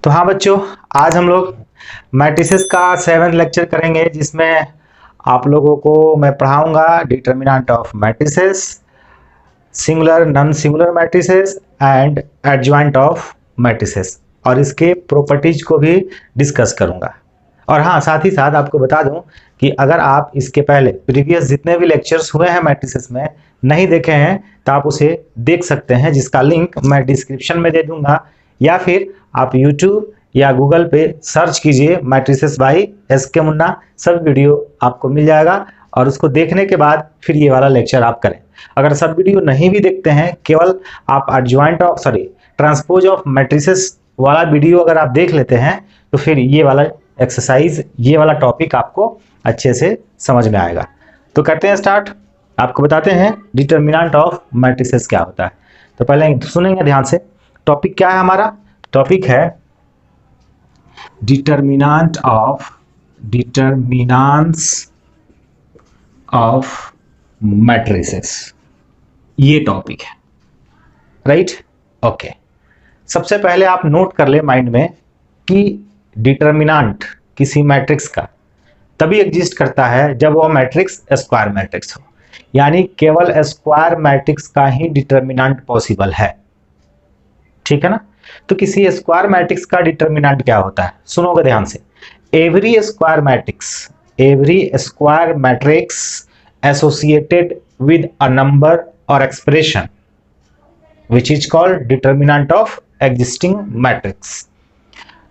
तो हाँ बच्चों, आज हम लोग मैट्रिसेस का 7th लेक्चर करेंगे, जिसमें आप लोगों को मैं पढ़ाऊंगा determinant of matrices, singular non singular matrices and adjoint of matrices, और इसके प्रॉपर्टीज को भी डिस्कस करूंगा। और हाँ, साथ ही साथ आपको बता दूं कि अगर आप इसके पहले प्रीवियस जितने भी लेक्चर्स हुए हैं मैट्रिसेस में नहीं देखे हैं तो आप उसे देख सकते हैं, जिसका लिंक मैं डिस्क्रिप्शन में दे दूंगा, या फिर आप YouTube या गूगल पे सर्च कीजिए मैट्रिसेस बाय SK मुन्ना, सब वीडियो आपको मिल जाएगा। और उसको देखने के बाद फिर ये वाला लेक्चर आप करें। अगर सब वीडियो नहीं भी देखते हैं, केवल आप adjoint of transpose of matrices वाला वीडियो अगर आप देख लेते हैं तो फिर ये वाला एक्सरसाइज, ये वाला टॉपिक आपको अच्छे से समझ में आएगा। तो करते हैं स्टार्ट। आपको बताते हैं डिटर्मिनेंट ऑफ मैट्रिसेस क्या होता है। तो पहले सुनेंगे ध्यान से। टॉपिक क्या है हमारा? टॉपिक है डिटर्मिनेंट्स ऑफ मैट्रिसेस। ये टॉपिक है, राइट? ओके। सबसे पहले आप नोट कर ले माइंड में कि डिटर्मिनेंट किसी मैट्रिक्स का तभी एग्जिस्ट करता है जब वो मैट्रिक्स स्क्वायर मैट्रिक्स हो, यानी केवल स्क्वायर मैट्रिक्स का ही डिटर्मिनेंट पॉसिबल है। ठीक है ना? तो किसी स्क्वायर मैट्रिक्स का डिटर्मिनेंट क्या होता है, सुनोगे ध्यान से। Every square matrix associated with a number और expression which is called determinant of existing matrix.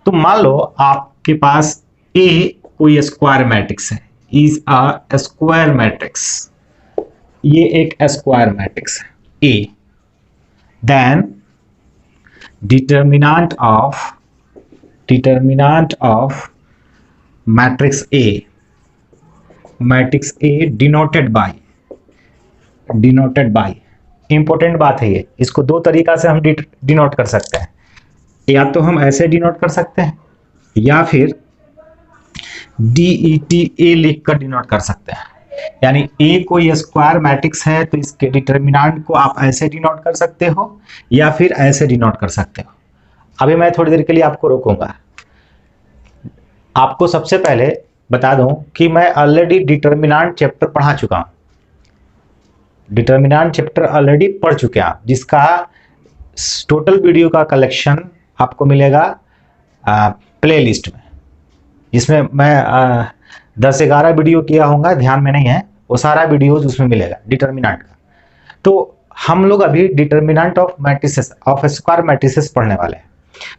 तो मान लो आपके पास ए कोई स्क्वायर मैट्रिक्स है, इज अ स्क्वायर मैट्रिक्स, ये एक स्क्वायर मैट्रिक्स है A, then determinant of matrix A denoted by, important बात है ये, इसको दो तरीका से हम डिनोट कर सकते हैं। या तो हम ऐसे डिनोट कर सकते हैं, या फिर DETA लिखकर डिनोट कर सकते हैं। यानी ए कोई स्क्वायर मैट्रिक्स है तो इसके डिटर्मिनेंट को आप ऐसे डिनोट कर सकते हो, या फिर ऐसे डिनोट कर सकते हो। अभी मैं थोड़ी देर के लिए आपको रोकूंगा। आपको सबसे पहले बता दूं कि मैं ऑलरेडी डिटर्मिनेंट चैप्टर पढ़ा चुका हूं, डिटर्मिनेंट चैप्टर ऑलरेडी पढ़ चुके हैं, जिसका टोटल वीडियो का कलेक्शन आपको मिलेगा प्ले लिस्ट में, जिसमें मैं 10-11 वीडियो किया होगा, ध्यान में नहीं है, वो सारा वीडियोज उसमें मिलेगा डिटर्मिनेंट का। तो हम लोग अभी determinant of matrices, of square matrices पढ़ने वाले हैं।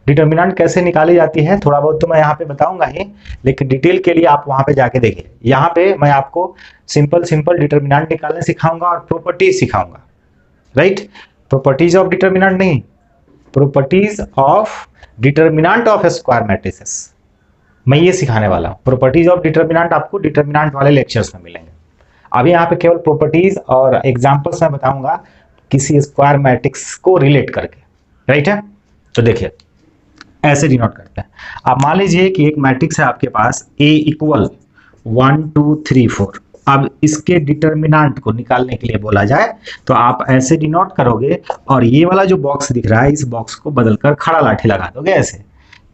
डिटर्मिनेंट कैसे निकाली जाती है थोड़ा बहुत तो मैं यहाँ पे बताऊंगा ही, लेकिन डिटेल के लिए आप वहाँ पे जाके देखिए। यहाँ पे मैं आपको सिंपल डिटर्मिनेंट निकालने सिखाऊंगा और प्रॉपर्टीज सिखाऊंगा, राइट? प्रॉपर्टीज ऑफ डिटर्मिनेंट नहीं, properties of determinant of square matrices, मैं ये सिखाने वाला हूँ। प्रॉपर्टीज ऑफ डिटर्मिनेंट आपको डिटर्मिनेंट वाले लेक्चर्स में मिलेंगे। अभी यहाँ पे केवल प्रॉपर्टीज और एग्जांपल्स मैं बताऊंगा किसी स्क्वायर मैट्रिक्स को रिलेट करके, राइट है? तो देखिए, ऐसे डिनोट करते हैं। आप मान लीजिए कि एक मैट्रिक्स है आपके पास A इक्वल 1 2 3 4। अब इसके डिटर्मिनेंट को निकालने के लिए बोला जाए तो आप ऐसे डिनोट करोगे, और ये वाला जो बॉक्स दिख रहा है, इस बॉक्स को बदलकर खड़ा लाठी लगा दोगे ऐसे।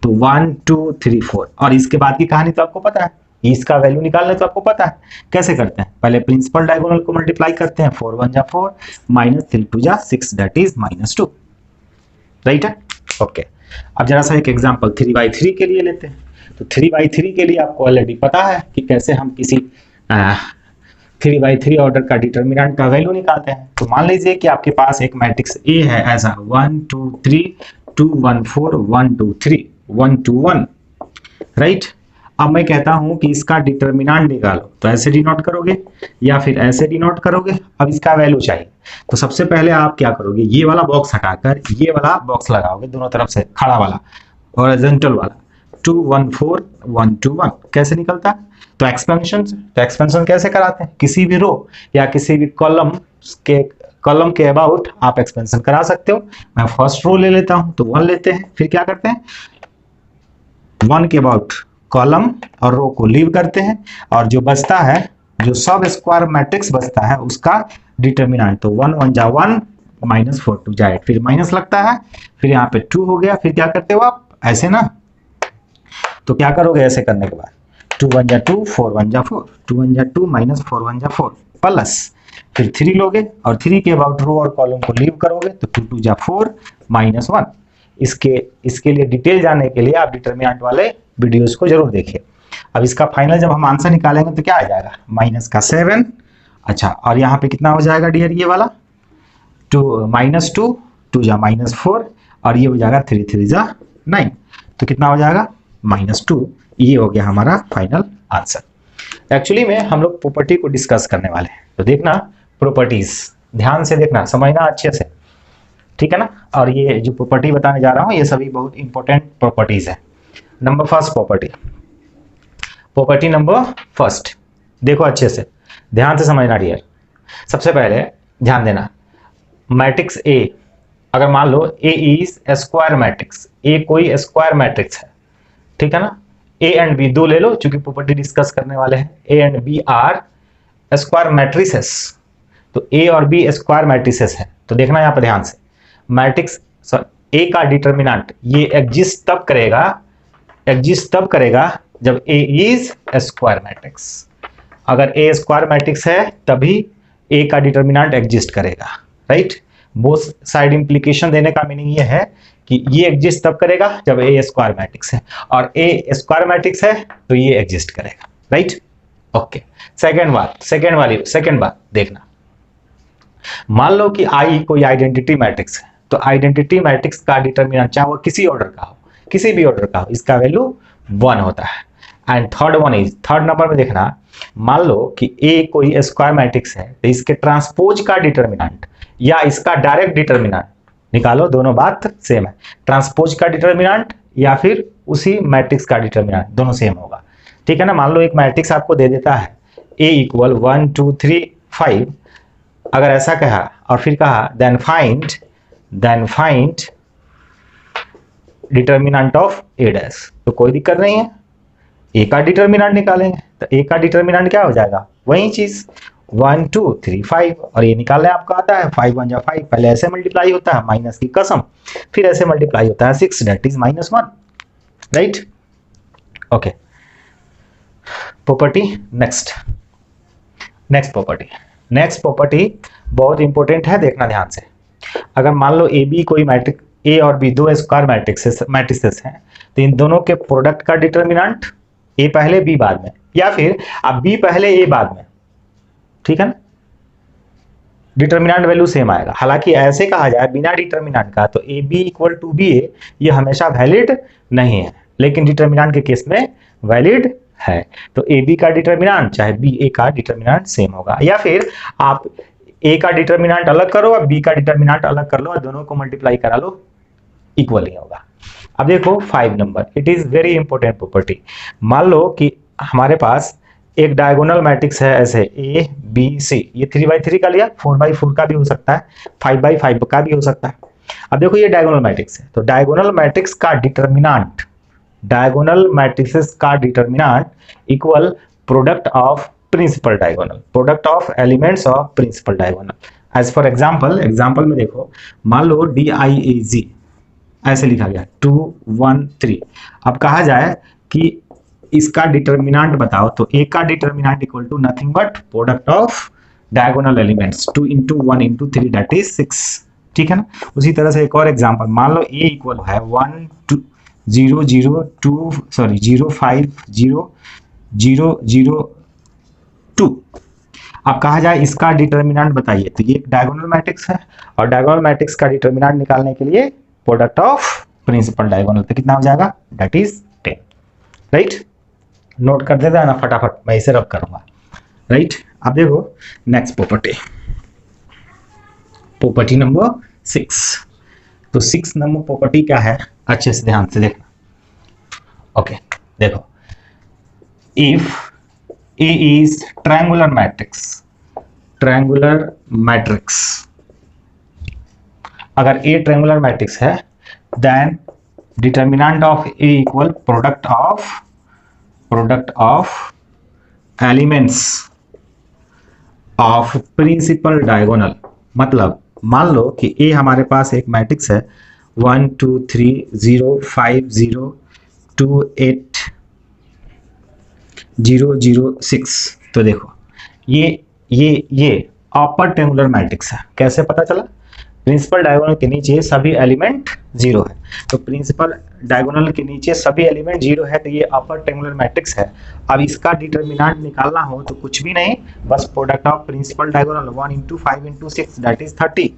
तो 1 2 3 4, और इसके बाद की कहानी तो आपको पता है, इसका वैल्यू निकालने तो आपको पता है। कैसे करते हैं? पहले प्रिंसिपल डायगोनल को मल्टीप्लाई करते हैं, 4 1 जा 4, -3 2 जा 6, दैट इज -2, राइट है? ओके। अब जरा सा एक एग्जांपल 3/3 के लिए लेते हैं। तो 3/3 के लिए आपको ऑलरेडी पता है कि कैसे हम किसी 3/3 ऑर्डर का डिटर्मिनेंट का वैल्यू निकालते हैं। तो मान लीजिए कि आपके पास एक मैट्रिक्स ए है ऐसा 1 2 3 2 1 4 1 2 3 1 2 1, राइट? अब मैं कहता हूं कि इसका डिटर्मिनेंट निकालो, तो ऐसे डिनोट करोगे या फिर ऐसे डिनोट करोगे। अब इसका वैल्यू चाहिए, तो सबसे पहले आप क्या करोगे, ये वाला बॉक्स हटाकर ये वाला बॉक्स लगाओगे दोनों तरफ से, खड़ा वाला हॉरिजॉन्टल वाला। 2 1 4 1 2 1 कैसे निकलता है? तो एक्सपेंशन कैसे कराते हैं? किसी भी रो या किसी भी कॉलम के अबाउट आप एक्सपेंशन करा सकते हो। मैं फर्स्ट रो ले लेता हूं, तो 1 लेते हैं, फिर क्या करते हैं, 1 के अबाउट कॉलम और रो को लीव करते हैं, और जो बचता है, जो सब स्क्वायर मैट्रिक्स बचता है, उसका डिटर्मिनेंट, तो 1 1 जा 1 -4 2 जा 8, फिर माइनस लगता है, फिर यहाँ पे 2 हो गया। फिर क्या करते हो आप, ऐसे ना तो क्या करोगे ऐसे करने के बाद, 2 1 जा 2, 4 1 जा 4, 2 1 जा 2 माइनस 4 1 जा 4 प्लस फिर 3 लोगे और 3 के अबाउट रो और कॉलम को लीव करोगे तो 2 2 जा 4 माइनस 1। इसके लिए डिटेल जानने के लिए आप डिटर्मिनेंट वाले वीडियोस को जरूर देखिए। अब इसका फाइनल जब हम आंसर निकालेंगे तो क्या आ जाएगा, माइनस का 7। अच्छा, और यहाँ पे कितना हो जाएगा डियर, ये वाला 2 माइनस 2, 2 जा माइनस 4 और ये हो जाएगा 3 3 जा 9, तो कितना हो जाएगा -2। ये हो गया हमारा फाइनल आंसर। एक्चुअली में हम लोग प्रॉपर्टी को डिस्कस करने वाले हैं, तो देखना प्रॉपर्टीज ध्यान से देखना, समझना अच्छे से, ठीक है ना। और ये जो प्रॉपर्टी बताने जा रहा हूँ ये सभी बहुत इंपॉर्टेंट प्रॉपर्टीज है। Number first property number first, देखो अच्छे से ध्यान से समझना डियर। सबसे पहले ध्यान देना, मैट्रिक्स ए, अगर मान लो ए इज स्क्वायर मैट्रिक्स, ए कोई स्क्वायर मैट्रिक्स है, ठीक है ना। ए एंड बी दो ले लो, चूंकि प्रॉपर्टी डिस्कस करने वाले हैं। A and B are square matrices, तो ए और बी स्क्वायर मैट्रिसेस है। तो देखना यहाँ पर ध्यान से, मैट्रिक्स ए का डिटर्मिनेंट ये एग्जिस्ट तब करेगा जब ए इज स्क्वायर मैट्रिक्स। अगर ए स्क्वायर मैट्रिक्स है तभी ए का डिटर्मिनेंट एग्जिस्ट करेगा, राइट। बोथ साइड इंप्लीकेशन देने का मीनिंग ये है कि ये एग्जिस्ट तब करेगा जब ए स्क्वायर मैट्रिक्स है, और ए स्क्वायर मैट्रिक्स है तो ये एग्जिस्ट करेगा, राइट। ओके, सेकेंड बात देखना, मान लो कि आई कोई आइडेंटिटी मैट्रिक्स है, तो आइडेंटिटी मैट्रिक्स का डिटर्मिनेंट चाहे वो किसी ऑर्डर का हो, किसी भी ऑर्डर का हो, इसका वैल्यू 1 होता है। एंड थर्ड नंबर में देखना, मान लो कि ए कोई स्क्वायर मैट्रिक्स है तो इसके ट्रांसपोज का डिटर्मिनेंट या इसका डायरेक्ट डिटर्मिनेंट निकालो, दोनों बात सेम है। ट्रांसपोज का डिटर्मिनेंट या फिर उसी मैट्रिक्स का डिटर्मिनेंट, दोनों सेम होगा, ठीक है ना। मान लो एक मैट्रिक्स आपको दे देता है ए इक्वल 1 2 3 5, अगर ऐसा कहा और फिर कहा then find determinant of A dash, तो कोई दिक्कत नहीं है, ए का डिटर्मिनेंट निकालेंगे। तो ए का डिटर्मिनेंट क्या हो जाएगा, वही चीज 1 2 3 5, और ये निकालने आपको आता है 5 1 जा 5, पहले ऐसे मल्टीप्लाई होता है माइनस की कसम, फिर ऐसे मल्टीप्लाई होता है 6 that is -1, right. Okay, property next property बहुत इंपॉर्टेंट है, देखना ध्यान से। अगर मान लो ए बी कोई मैट्रिक्स, ए और बी दो स्क्वायर मैट्रिसेस हैं, तो इन दोनों के प्रोडक्ट का डिटर्मिनेंट ए पहले बी बाद में, या फिर आप बी पहले ए बाद में, ठीक है ना, डिटर्मिनेंट वैल्यू सेम आएगा। हालांकि ऐसे कहा जाए बिना डिटर्मिनेंट का तो A B equal to B A, ये हमेशा वैलिड नहीं है, लेकिन डिटर्मिनेंट के केस में वैलिड है। तो ए बी का डिटर्मिनेंट चाहे बी ए का डिटर्मिनेंट सेम होगा, या फिर आप ए का डिटर्मिनेंट अलग करो और बी का डिटर्मिनेंट अलग कर लो और दोनों को मल्टीप्लाई करा लो, इक्वल ही होगा। अब देखो 5 number, it is very important property. मान लो कि हमारे पास एक डायगोनल मैट्रिक्स है ऐसे ए बी सी, ये 3x3 का लिया, 4x4 का भी हो सकता है, 5x5 का भी हो सकता है। अब देखो ये डायगोनल मैट्रिक्स है, तो डायगोनल मैट्रिक्स का डिटर्मिनेंट, डायगोनल मैट्रिसेस का determinant equal product of principal diagonal, product of elements of principal diagonal. As for example में देखो, मान लो DIAG ऐसे लिखा गया 2 1 3। अब कहा जाए कि इसका डिटर्मिनेंट बताओ, तो ए का determinant equal to nothing but product of diagonal elements 2 × 1 × 3 that is 6, ठीक है ना। उसी तरह से एक और एग्जांपल, मान लो ए इक्वल है 1 2 0 0 2 सॉरी 0 5 0 0 0 2। अब कहा जाए इसका डिटर्मिनेंट बताइए, तो ये एक डायगोनल मैट्रिक्स है और डायगोनल मैट्रिक्स का डिटर्मिनेंट निकालने के लिए प्रोडक्ट ऑफ प्रिंसिपल डायगोनल, तो कितना हो जाएगा, दैट इज 10, राइट। नोट कर देता है ना फटाफट, मैं इसे रब करूंगा, राइट। अब देखो नेक्स्ट प्रॉपर्टी नंबर 6। तो 6 नंबर प्रॉपर्टी क्या है, अच्छे से ध्यान से देखना। ओके, देखो, if A is triangular matrix, अगर ए ट्रायंगुलर मैट्रिक्स है, then determinant of A equal product of elements of principal diagonal. मतलब मान लो कि ए हमारे पास एक मैट्रिक्स है 1 2 3 0 5 0 2 8 006। तो देखो ये अपर ट्रायंगुलर मैट्रिक्स है। कैसे पता चला? प्रिंसिपल डायगोनल के नीचे सभी एलिमेंट 0 है, तो प्रिंसिपल डायगोनल के नीचे सभी एलिमेंट 0 है, तो ये अपर ट्रायंगुलर मैट्रिक्स है। अब इसका डिटर्मिनेंट निकालना हो तो कुछ भी नहीं, बस product of principal diagonal 1 × 5 × 6 that is 30,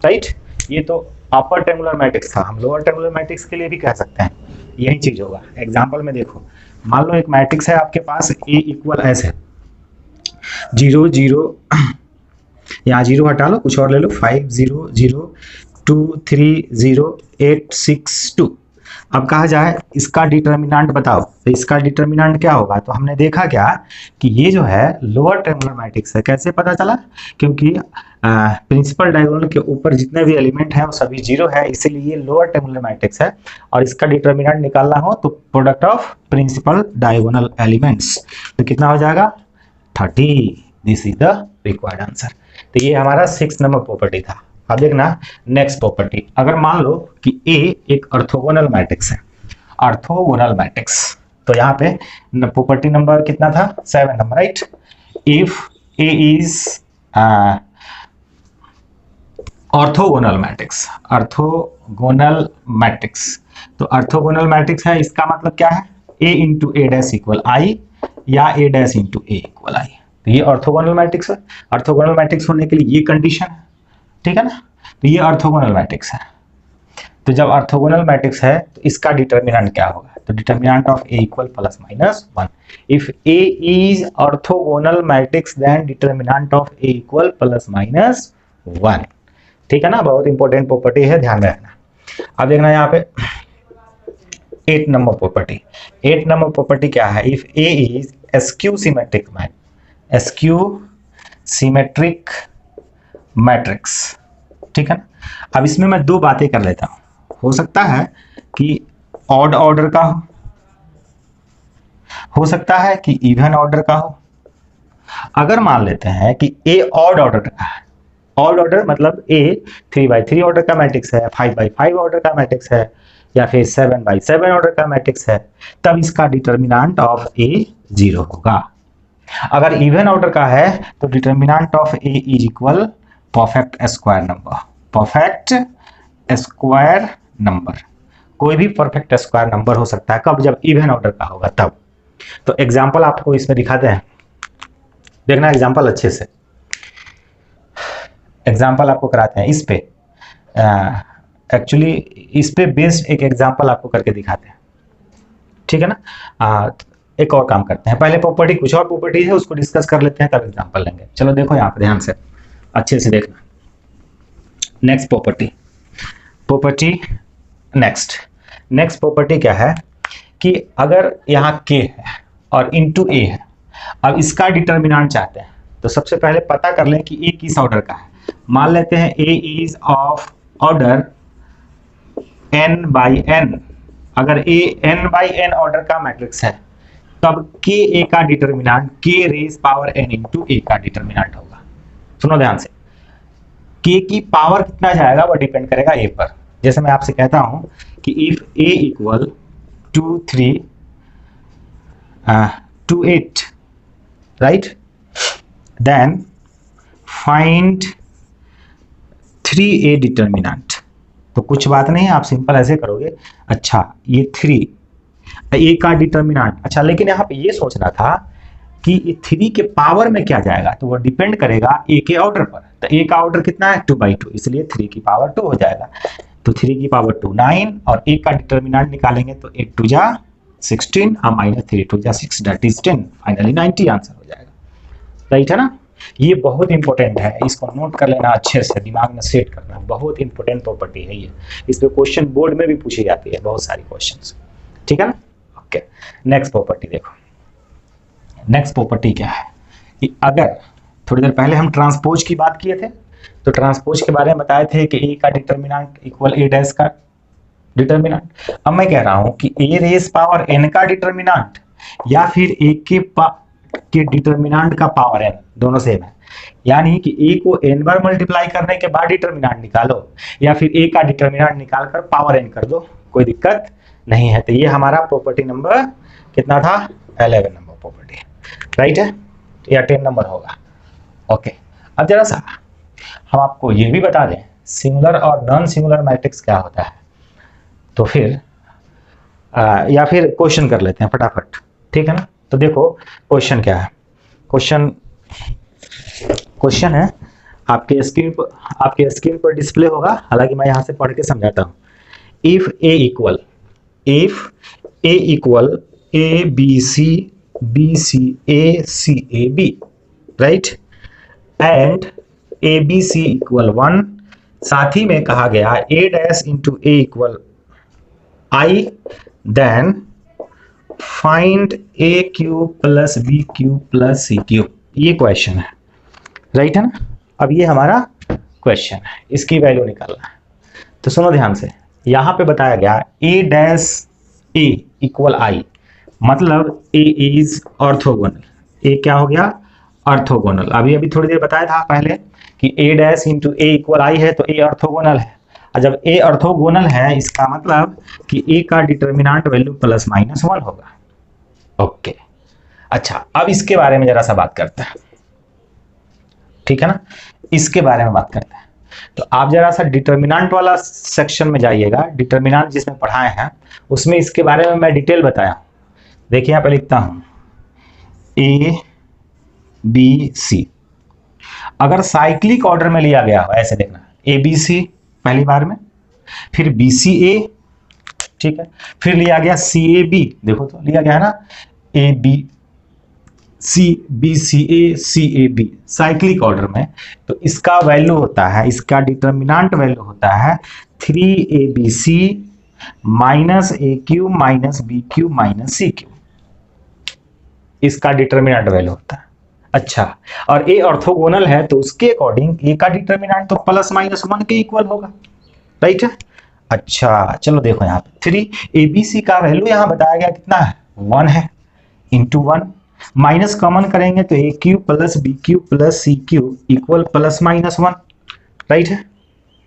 right. ये तो अपर ट्रायंगुलर मैट्रिक्स था। हम लोअर ट्रायंगुलर मैट्रिक्स के लिए भी कह सकते हैं, यही चीज होगा। एग्जाम्पल में देखो, मान लो एक मैट्रिक्स है आपके पास, A = S है, 0 0, यहाँ 0 हटा लो, कुछ और ले लो, 5 0 0 2 3 0 8 6 2। अब कहा जाए इसका डिटर्मिनेंट बताओ, तो इसका डिटर्मिनेंट क्या होगा? तो हमने देखा क्या कि ये जो है लोअर ट्रायंगुलर मैट्रिक्स है। कैसे पता चला? क्योंकि प्रिंसिपल डायगोनल के ऊपर जितने भी एलिमेंट हैं वो सभी 0 है, इसीलिए ये लोअर ट्रायंगुलर मैट्रिक्स है। और इसका डिटर्मिनेंट निकालना हो तो product of principal diagonal elements, तो कितना हो जाएगा? 30। This is the required answer. तो ये हमारा 6 नंबर प्रॉपर्टी था। अब देखना नेक्स्ट प्रॉपर्टी, अगर मान लो कि A एक ऑर्थोगोनल मैट्रिक्स है, ऑर्थोगोनल मैट्रिक्स, तो यहाँ पे प्रॉपर्टी नंबर कितना था? 7 number, right. If A is orthogonal matrix, orthogonal matrix, तो ऑर्थोगोनल मैट्रिक्स है, इसका मतलब क्या है? A × A' = I या A' × A = I। तो ये ऑर्थोगोनल मैट्रिक्स है। ऑर्थोगोनल मैट्रिक्स होने के लिए ये कंडीशन है, ठीक है ना। तो ये ऑर्थोगोनल मैट्रिक्स है। तो जब ऑर्थोगोनल मैट्रिक्स है तो इसका डिटर्मिनेंट क्या होगा? तो determinant of A = ±1। If A is orthogonal matrix then determinant of A = ±1। ठीक है ना, बहुत इंपॉर्टेंट प्रॉपर्टी है, ध्यान में रखना। अब देखना यहाँ पे 8 नंबर प्रॉपर्टी। 8 नंबर प्रॉपर्टी क्या है? If A is askew symmetric matrix, ठीक है ना। अब इसमें मैं दो बातें कर लेता हूं। हो सकता है कि ऑड ऑर्डर का हो सकता है कि इवन ऑर्डर का हो। अगर मान लेते हैं कि A ऑड ऑर्डर का है, ऑड ऑर्डर मतलब A 3/3 ऑर्डर का मैट्रिक्स है, 5/5 ऑर्डर का मैट्रिक्स है, या फिर 7/7 ऑर्डर का मैट्रिक्स है, तब इसका डिटर्मिनेंट ऑफ A 0 होगा। अगर इवन ऑर्डर का है तो determinant of A is equal perfect square number. Perfect square number, कोई भी परफेक्ट स्क्वायर नंबर हो सकता है, कब? जब इवन ऑर्डर का होगा तब। तो एग्जांपल आपको इसमें दिखाते हैं, देखना एग्जांपल अच्छे से। एग्जांपल आपको कराते हैं इस पे, एक्चुअली इस पे बेस्ड एक एग्जांपल आपको करके दिखाते हैं, ठीक है ना। एक और काम करते हैं, पहले प्रॉपर्टी, कुछ और प्रॉपर्टी है उसको डिस्कस कर लेते हैं, तब एग्जांपल लेंगे। चलो देखो यहाँ पे ध्यान से अच्छे से देखना। नेक्स्ट प्रॉपर्टी नेक्स्ट प्रॉपर्टी क्या है कि अगर यहाँ K है और इनटू A है, अब इसका डिटर्मिनेंट चाहते हैं, तो सबसे पहले पता कर लें कि A किस ऑर्डर का है। मान लेते हैं A is of order n/n। अगर A n/n ऑर्डर का मैट्रिक्स है तब Ka का डिटर्मिनेंट K⁻n × A का डिटर्मिनेंट होगा। सुनो ध्यान से, K की पावर कितना जाएगा वो डिपेंड करेगा A पर। जैसे मैं आपसे कहता हूं कि if A = 2 3 2 8, right, then find 3A determinant. तो कुछ बात नहीं है, आप सिंपल ऐसे करोगे, अच्छा ये 3 A का डिटर्मिनेंट, अच्छा लेकिन यहाँ पे ये सोचना था कि ये 3 के पावर में क्या जाएगा, तो वो डिपेंड करेगा A के ऑर्डर पर। तो A का ऑर्डर कितना है? 2/2, इसलिए 3 की पावर 2 हो जाएगा। तो 3 की पावर 2 9, और A का डिटर्मिनेंट निकालेंगे तो 8 2 जा 16 और -3 2 जा 6 दैट इज 10, फाइनली 90 आंसर हो जाएगा, राइट है ना। ये बहुत इंपॉर्टेंट है, इसको नोट कर लेना अच्छे से, दिमाग में सेट करना, बहुत इंपॉर्टेंट प्रॉपर्टी है ये। इस पे क्वेश्चन बोर्ड में भी पूछी जाती है बहुत सारी क्वेश्चंस, ठीक है ना। ओके, नेक्स्ट प्रॉपर्टी देखो। नेक्स्ट प्रॉपर्टी क्या है कि अगर थोड़ी देर पहले हम ट्रांसपोज की बात किए थे, तो ट्रांसपोज के बारे में बताए थे कि A का डिटर्मिनेंट इक्वल A' का डिटर्मिनेंट। अब मैं कह रहा हूं कि A⁻n का डिटर्मिनेंट या फिर A के डिटर्मिनेंट का पावर n, दोनों सेम है। यानी कि A को n बार मल्टीप्लाई करने के बाद डिटर्मिनेंट निकालो, या फिर A का डिटर्मिनेंट निकालकर पावर n कर दो, कोई दिक्कत नहीं है। तो ये हमारा प्रॉपर्टी नंबर कितना था? 11 नंबर प्रॉपर्टी, राइट है, या 10 नंबर होगा। ओके, अब जरा सा हम आपको ये भी बता दें सिंगुलर और नॉन सिंगुलर मैट्रिक्स क्या होता है, तो फिर या फिर क्वेश्चन कर लेते हैं फटाफट, ठीक है ना। तो देखो क्वेश्चन क्या है, क्वेश्चन है आपके स्क्रीन पर डिस्प्ले होगा, हालांकि मैं यहां से पढ़ के समझाता हूं। If A equal A B C A C A B, right, and A B C equal 1, साथ ही में कहा गया A dash into A equal I, then find A cube plus B cube plus C cube. ये question है, right है ना। अब ये हमारा क्वेश्चन है, इसकी वैल्यू निकालना है। तो सुनो ध्यान से, यहां पे बताया गया ए डैश ए इक्वल आई, मतलब ए इज ऑर्थोगोनल। ए क्या हो गया, ऑर्थोगोनल। अभी थोड़ी देर बताया था पहले कि ए डैश इंटू ए इक्वल आई है, तो ए ऑर्थोगोनल है। और जब ए ऑर्थोगोनल है इसका मतलब कि ए का डिटर्मिनेंट वैल्यू प्लस माइनस 1 होगा। ओके, अच्छा अब इसके बारे में जरा सा बात करते हैं, ठीक है ना, इसके बारे में बात करते हैं। तो आप जरा सा डिटर्मिनेंट वाला सेक्शन में जाइएगा, डिटर्मिनेंट जिसमें पढ़ाए हैं उसमें इसके बारे में मैं डिटेल बताया। देखिए यहाँ पे लिखता हूं ए बी सी, अगर साइक्लिक ऑर्डर में लिया गया हो, ऐसे देखना, ए बी सी पहली बार में, फिर बी सी ए, ठीक है, फिर लिया गया सी ए बी, देखो तो लिया गया है ना, A B C B C A B, cyclic order में। तो इसका वैल्यू होता है, इसका डिटर्मिनेंट वैल्यू होता है 3abc minus A cube minus B cube minus C cube, इसका डिटर्मिनेंट वैल्यू होता है। अच्छा, और ए ऑर्थोगोनल है तो उसके अकॉर्डिंग ए का डिटर्मिनेंट तो प्लस माइनस 1 के इक्वल होगा, राइट है। अच्छा चलो देखो यहाँ पे 3abc का वैल्यू यहाँ बताया गया कितना है, 1 है, इंटू 1, माइनस कॉमन करेंगे तो A cube plus B cube plus C cube equal plus minus 1, right है।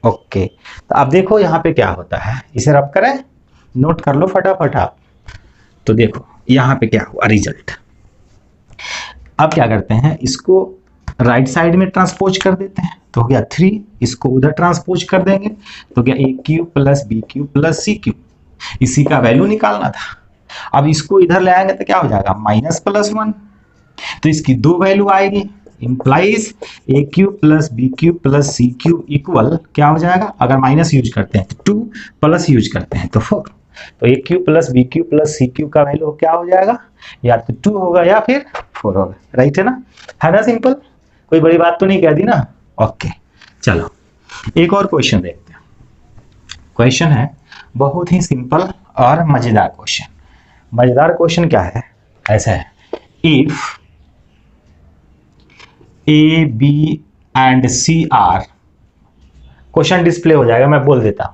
ओके, तो अब देखो यहाँ पे क्या होता है, इसे रब करें, नोट कर लो फटाफट आप। तो देखो यहाँ पे क्या हुआ रिजल्ट। अब क्या करते हैं, इसको राइट साइड में ट्रांसपोज कर देते हैं, तो हो गया 3, इसको उधर ट्रांसपोज कर देंगे तो क्या A cube plus B cube plus C cube, इसी का वैल्यू निकालना था। अब इसको इधर ले आएंगे तो क्या हो जाएगा, माइनस प्लस 1, तो इसकी दो वैल्यू आएगी, implies A cube plus B cube plus C cube equal क्या हो जाएगा, अगर माइनस यूज करते हैं तो 2, प्लस यूज करते हैं तो 4, तो A cube plus B cube plus C cube का वैल्यू क्या हो जाएगा, या तो 2 होगा या फिर 4 होगा, राइट है ना सिंपल, कोई बड़ी बात तो नहीं कह दी ना। ओके चलो एक और क्वेश्चन देखते हैं। क्वेश्चन है बहुत ही सिंपल और मजेदार क्वेश्चन। मजेदार क्वेश्चन क्या है, ऐसा है, if A B and C are, question display हो जाएगा, मैं बोल देता हूं।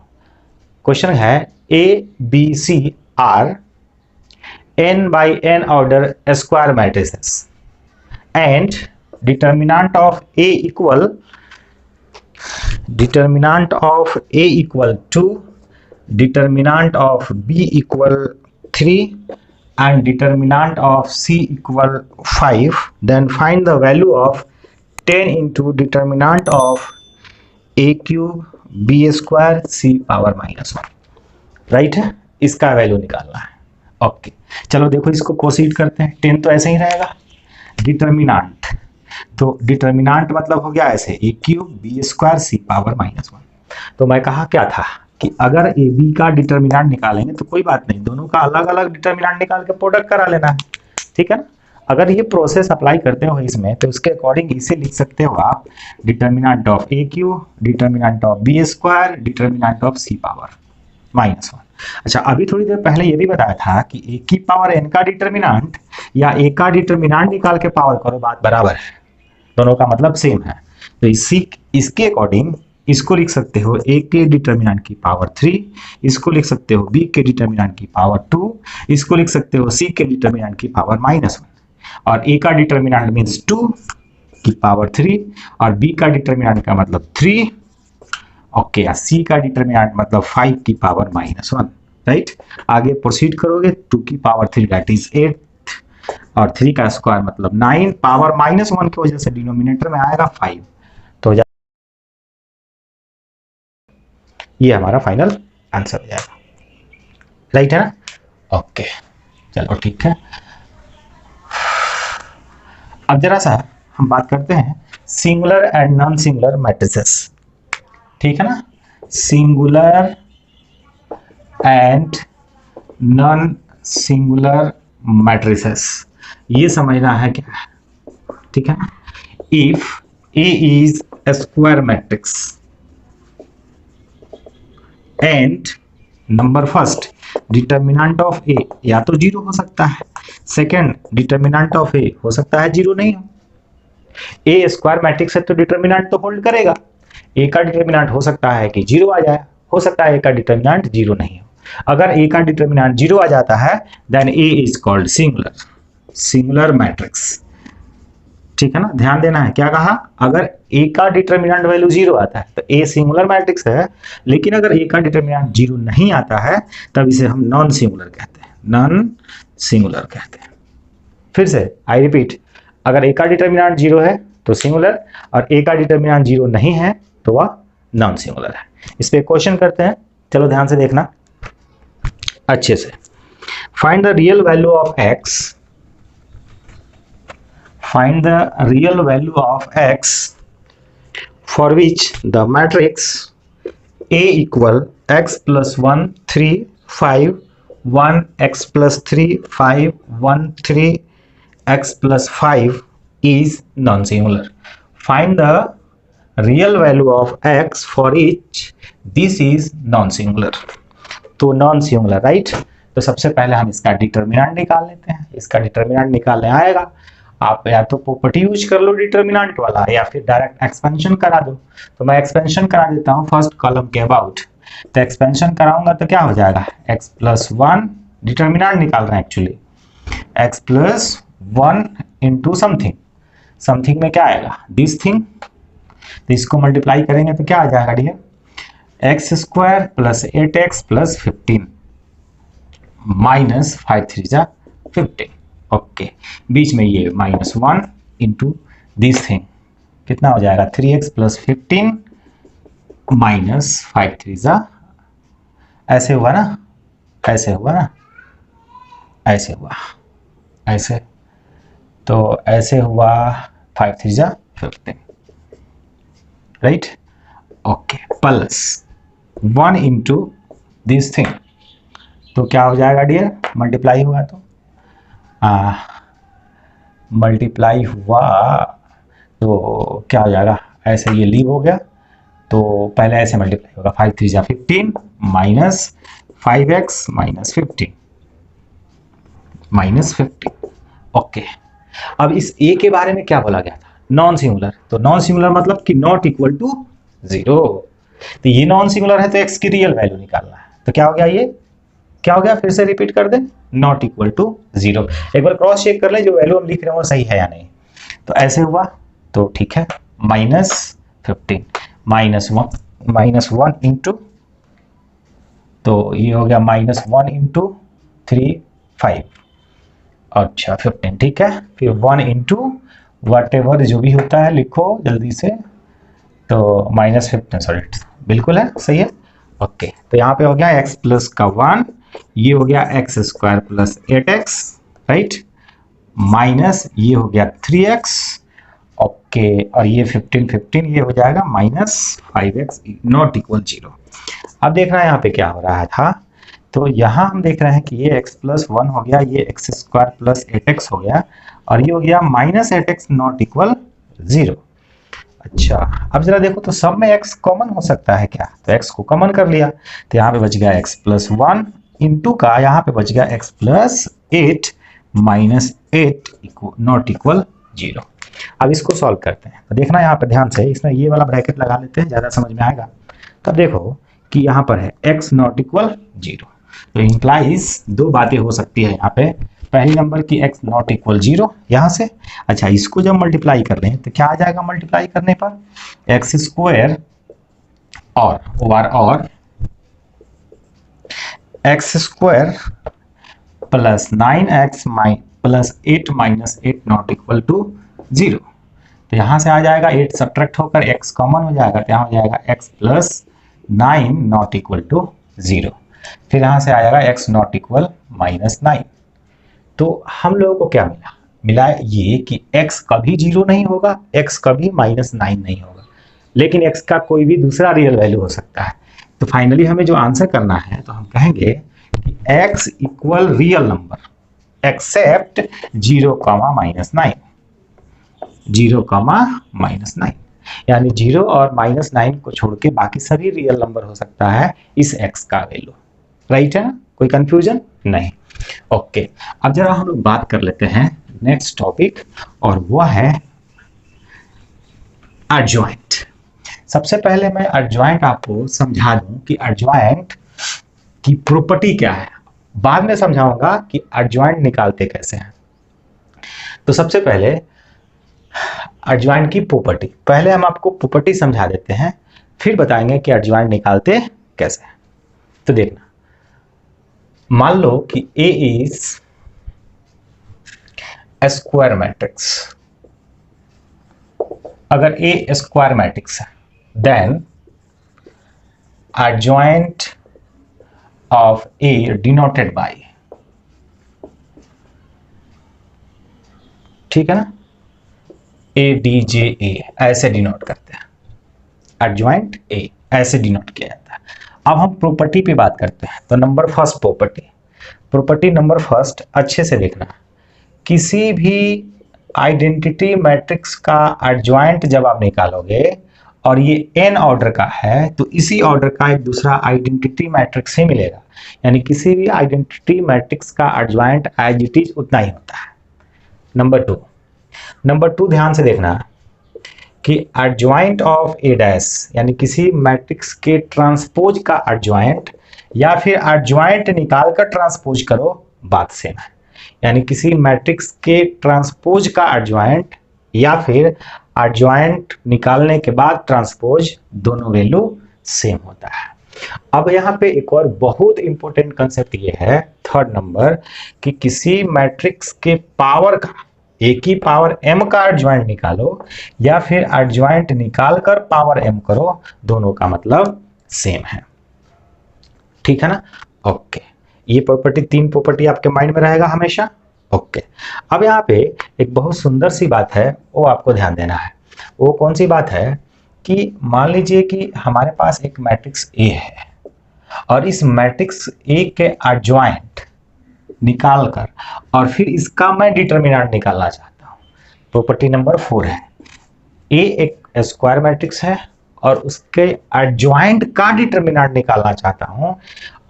क्वेश्चन है A B C are n by n order square matrices and determinant of A equal to determinant of B equal 3 and determinant of C equal 5, then find the value of 10 into determinant of A cube B square C power minus 1, right है, इसका value निकालना है। Okay चलो देखो इसको proceed करते हैं, 10 तो ऐसे ही रहेगा, डिटर्मिनेंट, तो डिटर्मिनेंट मतलब हो गया ऐसे ए क्यूब बी स्क्वायर सी पावर माइनस 1। तो मैं कहा क्या था कि अगर ए बी का डिटर्मिनेंट निकालेंगे तो कोई बात नहीं, दोनों का अलग अलग डिटर्मिनेंट निकाल के प्रोडक्ट करा लेना है, ठीक है ना। अगर ये प्रोसेस अप्लाई करते हो इसमें तो उसके अकॉर्डिंग इसे लिख सकते हो आप, determinant of A cube, determinant of B square, determinant of C power minus 1। अच्छा अभी थोड़ी देर पहले ये भी बताया था कि ए की पावर एन का डिटर्मिनेंट या ए का डिटर्मिनेंट निकाल के पावर करो, बात बराबर है, दोनों का मतलब सेम है। तो इसके अकॉर्डिंग इसको लिख सकते हो ए के डिटर्मिनेंट की पावर 3, इसको लिख सकते हो बी के डिटर्मिनेंट की पावर 2, इसको लिख सकते हो सी के डिटर्मिनेंट की पावर माइनस 1, और ए का डिटर्मिनेंट मीन्स 2 की पावर 3 और बी का डिटर्मिनेंट का मतलब 3, ओके, सी का डिटर्मिनेंट मतलब 5 की पावर माइनस 1, राइट। आगे प्रोसीड करोगे 2 की पावर 3 दैट इज 8, और 3 का स्क्वायर मतलब 9 पावर -1 की वजह से डिनोमिनेटर में आएगा 5, तो हो जाएगा ये हमारा फाइनल आंसर हो जाएगा। राइट है ना? ओके, चलो ठीक है। अब जरा सा हम बात करते हैं singular and non singular matrices. ठीक है ना? Singular and non singular matrices, ये समझना है क्या है। ठीक है ना? If A is a square matrix and number first determinant of A या तो 0 हो सकता है, सेकंड डिटर्मिनेंट ऑफ ए हो सकता है 0 नहीं हो। ए स्क्वायर मैट्रिक्स है तो डिटर्मिनेंट तो होल्ड करेगा। ए का डिटर्मिनेंट हो सकता है कि 0 आ जाए, हो सकता है ए का डिटर्मिनेंट 0 नहीं हो। अगर ए का डिटर्मिनेंट 0 आ जाता है then A is called singular, singular matrix. ठीक है ना? ध्यान देना है, क्या कहा, अगर ए का डिटर्मिनेंट वैल्यू 0 आता है तो ए सिंगुलर मैट्रिक्स है, लेकिन अगर ए का डिटर्मिनेंट 0 नहीं आता है तब इसे हम नॉन सिंगुलर कहते हैं, नॉन सिंगुलर कहते हैं। फिर से आई रिपीट, अगर ए का डिटर्मिनेंट 0 है तो सिंगुलर, और ए का डिटर्मिनेंट 0 नहीं है तो वह नॉन सिंगुलर है। इस पे क्वेश्चन करते हैं, चलो ध्यान से देखना अच्छे से। Find the real value of x, find the real value of x for which the matrix A equal x plus 1 3 5 1 x plus 3 5 1 3 x plus 5 is non-singular. Find the real value of x for each this is non-singular. तो non-singular right. तो सबसे पहले हम इसका determinant निकाल लेते हैं। इसका डिटर्मिनेंट निकालने आएगा, आप या तो प्रॉपर्टी यूज कर लो डिटर्मिनेंट वाला या फिर डायरेक्ट एक्सपेंशन करा दो। तो मैं एक्सपेंशन करा देता हूँ फर्स्ट कॉलम के अबाउट। तो एक्सपेंशन कराऊंगा तो क्या हो जाएगा, x प्लस 1 डिटर्मिनेंट निकाल रहे हैं actually, x plus 1 into something, something में क्या आएगा दिस थिंग, तो इसको मल्टीप्लाई करेंगे तो क्या आ जाएगा dear, X square plus 8x plus 15 minus 5 3 जा 15। ओके, बीच में ये -1 इंटू दिस थिंग कितना हो जाएगा 3x प्लस 15 माइनस 5 3 जा, ऐसे हुआ ना, ऐसे हुआ ना, ऐसे हुआ, ऐसे, तो ऐसे हुआ 5 3 जा 15 right. Okay, plus 1 into this thing, तो क्या हो जाएगा डियर, मल्टीप्लाई हुआ तो मल्टीप्लाई हुआ तो क्या हो जाएगा, ऐसे ये लीव हो गया तो पहले ऐसे मल्टीप्लाई होगा 5 3 जा 15 minus 5x minus 15 minus 15। Okay, अब इस a के बारे में क्या बोला गया था, नॉन सिंगुलर। तो नॉन सिंगुलर मतलब कि नॉट इक्वल टू 0। तो ये नॉन सिंगुलर है तो x की रियल वैल्यू निकालना है। तो क्या हो गया, ये क्या हो गया, फिर से रिपीट कर दें, नॉट इक्वल टू 0। एक बार क्रॉस चेक कर लें जो वैल्यू हम लिख रहे हैं वो सही है या नहीं। तो ऐसे हुआ तो ठीक है, माइनस 15 माइनस 1 इंटू, तो ये हो गया -1 इंटू 3 5, अच्छा 15 ठीक है, फिर 1 इंटू वट एवर जो भी होता है लिखो जल्दी से, तो -15 सॉरी बिल्कुल है, सही है। ओके, तो यहाँ पे हो गया x प्लस का 1, ये हो गया x square plus 8x right, minus ये हो गया 3x। ओके, और ये 15 ये हो जाएगा -5x नॉट इक्वल 0। अब देखना है यहाँ पे क्या हो रहा था, तो यहाँ हम देख रहे हैं कि ये x प्लस 1 हो गया, ये x स्क्वायर प्लस 8x हो गया, और ये हो गया -8x नॉट इक्वल 0। अच्छा, अब जरा देखो तो सब में x कॉमन हो सकता है क्या, तो x को कॉमन कर लिया, तो यहाँ पे बच गया x प्लस 1 इंटू का यहाँ पे बच गया x plus 8 minus 8 not equal 0। अब इसको सॉल्व करते हैं, तो देखना यहाँ पर ध्यान से, इसमें ये वाला ब्रैकेट लगा लेते हैं, ज़्यादा समझ में आएगा। तब देखो कि यहाँ पर है x नॉट इक्वल 0, तो इंप्लाइज दो बातें हो सकती है यहाँ पे, पहली नंबर की x नॉट इक्वल 0 यहाँ से। अच्छा, इसको जब मल्टीप्लाई कर लें तो क्या आ जाएगा मल्टीप्लाई करने पर, एक्स स्क्वायर और X square plus 9x plus 8 minus 8 not equal to 0। तो यहाँ से आ जाएगा 8 सब्ट्रैक्ट होकर x कॉमन हो जाएगा, तो यहाँ हो जाएगा x plus 9 not equal to 0। फिर यहाँ से आ जाएगा x नॉट इक्वल माइनस 9। तो हम लोगों को क्या मिला? मिला ये कि x कभी 0 नहीं होगा, x कभी माइनस 9 नहीं होगा, लेकिन x का कोई भी दूसरा रियल वैल्यू हो सकता है। तो फाइनली हमें जो आंसर करना है, तो हम कहेंगे कि x equal real number except 0 minus 9, 0 minus 9, यानी 0 और माइनस 9 को छोड़ के बाकी सभी रियल नंबर हो सकता है इस x का वैल्यू। राइट है ना? कोई कंफ्यूजन नहीं। ओके, अब जरा हम लोग बात कर लेते हैं नेक्स्ट टॉपिक, और वो है एडजॉइंट। सबसे पहले मैं एडजॉइंट आपको समझा दूं कि एडजॉइंट की प्रॉपर्टी क्या है, बाद में समझाऊंगा कि एडजॉइंट निकालते कैसे हैं। तो सबसे पहले एडजॉइंट की प्रॉपर्टी, पहले हम आपको प्रॉपर्टी समझा देते हैं, फिर बताएंगे कि एडजॉइंट निकालते कैसे हैं। तो देखना, मान लो कि A इज स्क्वायर मैट्रिक्स। अगर A स्क्वायर मैट्रिक्स है, then adjoint of A denoted by, ठीक है ना, ADJA ऐसे डिनोट करते हैं। एडजॉइंट A ऐसे डिनोट किया जाता है। अब हम प्रॉपर्टी पे बात करते हैं। तो number first property number first अच्छे से देखना, किसी भी आइडेंटिटी मैट्रिक्स का एडजॉइंट जब आप निकालोगे और ये n ऑर्डर का है, तो इसी ऑर्डर का एक दूसरा आइडेंटिटी मैट्रिक्स ही मिलेगा, यानी किसी भी आइडेंटिटी मैट्रिक्स का एडजॉइंट एज इट इज उतना ही होता है। नंबर टू ध्यान से देखना कि एडजॉइंट ऑफ A डैश, यानी किसी मैट्रिक्स के ट्रांसपोज का एडजॉइंट, या फिर एडजॉइंट निकाल कर ट्रांसपोज करो, बात सेम है। यानी किसी मैट्रिक्स के ट्रांसपोज का एडजॉइंट या फिर एडजॉइंट निकालने के बाद ट्रांसपोज, दोनों वैल्यू सेम होता है। अब यहाँ पे एक और बहुत इंपॉर्टेंट कंसेप्ट ये है, थर्ड नंबर, कि किसी मैट्रिक्स के पावर का, A की पावर m का एडजॉइंट निकालो या फिर एडजॉइंट निकाल कर पावर m करो, दोनों का मतलब सेम है। ठीक है ना? ओके, ये प्रॉपर्टी, तीन प्रॉपर्टी आपके माइंड में रहेगा हमेशा। ओके, अब यहाँ पे एक बहुत सुंदर सी बात है, वो आपको ध्यान देना है। वो कौन सी बात है कि मान लीजिए कि हमारे पास एक मैट्रिक्स A है और इस मैट्रिक्स A के एडजॉइंट निकाल कर और फिर इसका मैं डिटरमिनेंट निकालना चाहता हूँ। प्रॉपर्टी नंबर 4 है, A एक स्क्वायर मैट्रिक्स है और उसके एडजॉइंट का डिटरमिनेंट निकालना चाहता हूँ।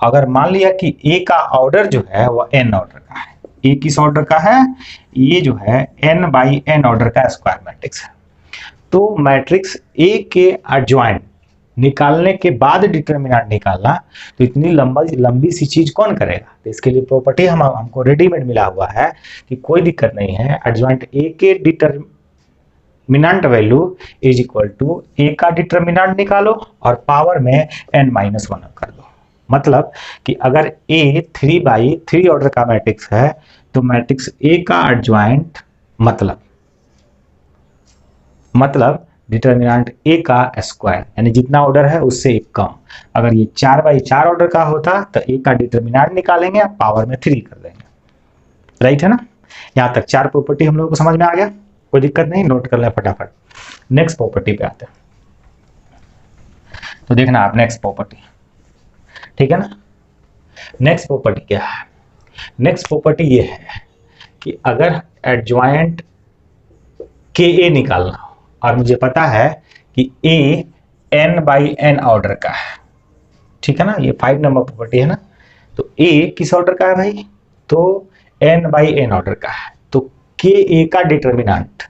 अगर मान लिया कि A का ऑर्डर जो है वह n ऑर्डर का है, A किस ऑर्डर का है? ये जो है n बाई n ऑर्डर का स्क्वायर मैट्रिक्स है। तो मैट्रिक्स A के एडजॉइंट निकालने के बाद डिटरमिनेंट निकालना, तो इतनी लंबी सी चीज कौन करेगा? तो इसके लिए प्रॉपर्टी हमको रेडीमेड मिला हुआ है कि कोई दिक्कत नहीं है, एडजॉइंट A के determinant value is equal to A का डिटरमिनेंट निकालो और पावर में n-1 कर दो। मतलब कि अगर A 3/3 ऑर्डर का मैट्रिक्स है, तो मैट्रिक्स A का एडजॉइंट मतलब डिटरमिनेंट A का स्क्वायर, यानी जितना ऑर्डर है उससे एक कम। अगर ये 4/4 ऑर्डर का होता तो A का डिटरमिनेंट निकालेंगे, पावर में 3 कर देंगे। राइट है ना? यहाँ तक 4 प्रॉपर्टी हम लोगों को समझ में आ गया, कोई दिक्कत नहीं, नोट कर लें फटाफट। नेक्स्ट प्रॉपर्टी पे आते हैं। तो देखना आप नेक्स्ट प्रॉपर्टी, ठीक है ना? नेक्स्ट प्रॉपर्टी क्या है? नेक्स्ट प्रॉपर्टी ये है कि अगर एडजॉइंट KA निकालना हो और मुझे पता है कि A n/n ऑर्डर का है, ठीक है ना, ये 5 नंबर प्रॉपर्टी है ना। तो A किस ऑर्डर का है भाई? तो n/n ऑर्डर का है। तो KA का डिटरमिनेंट,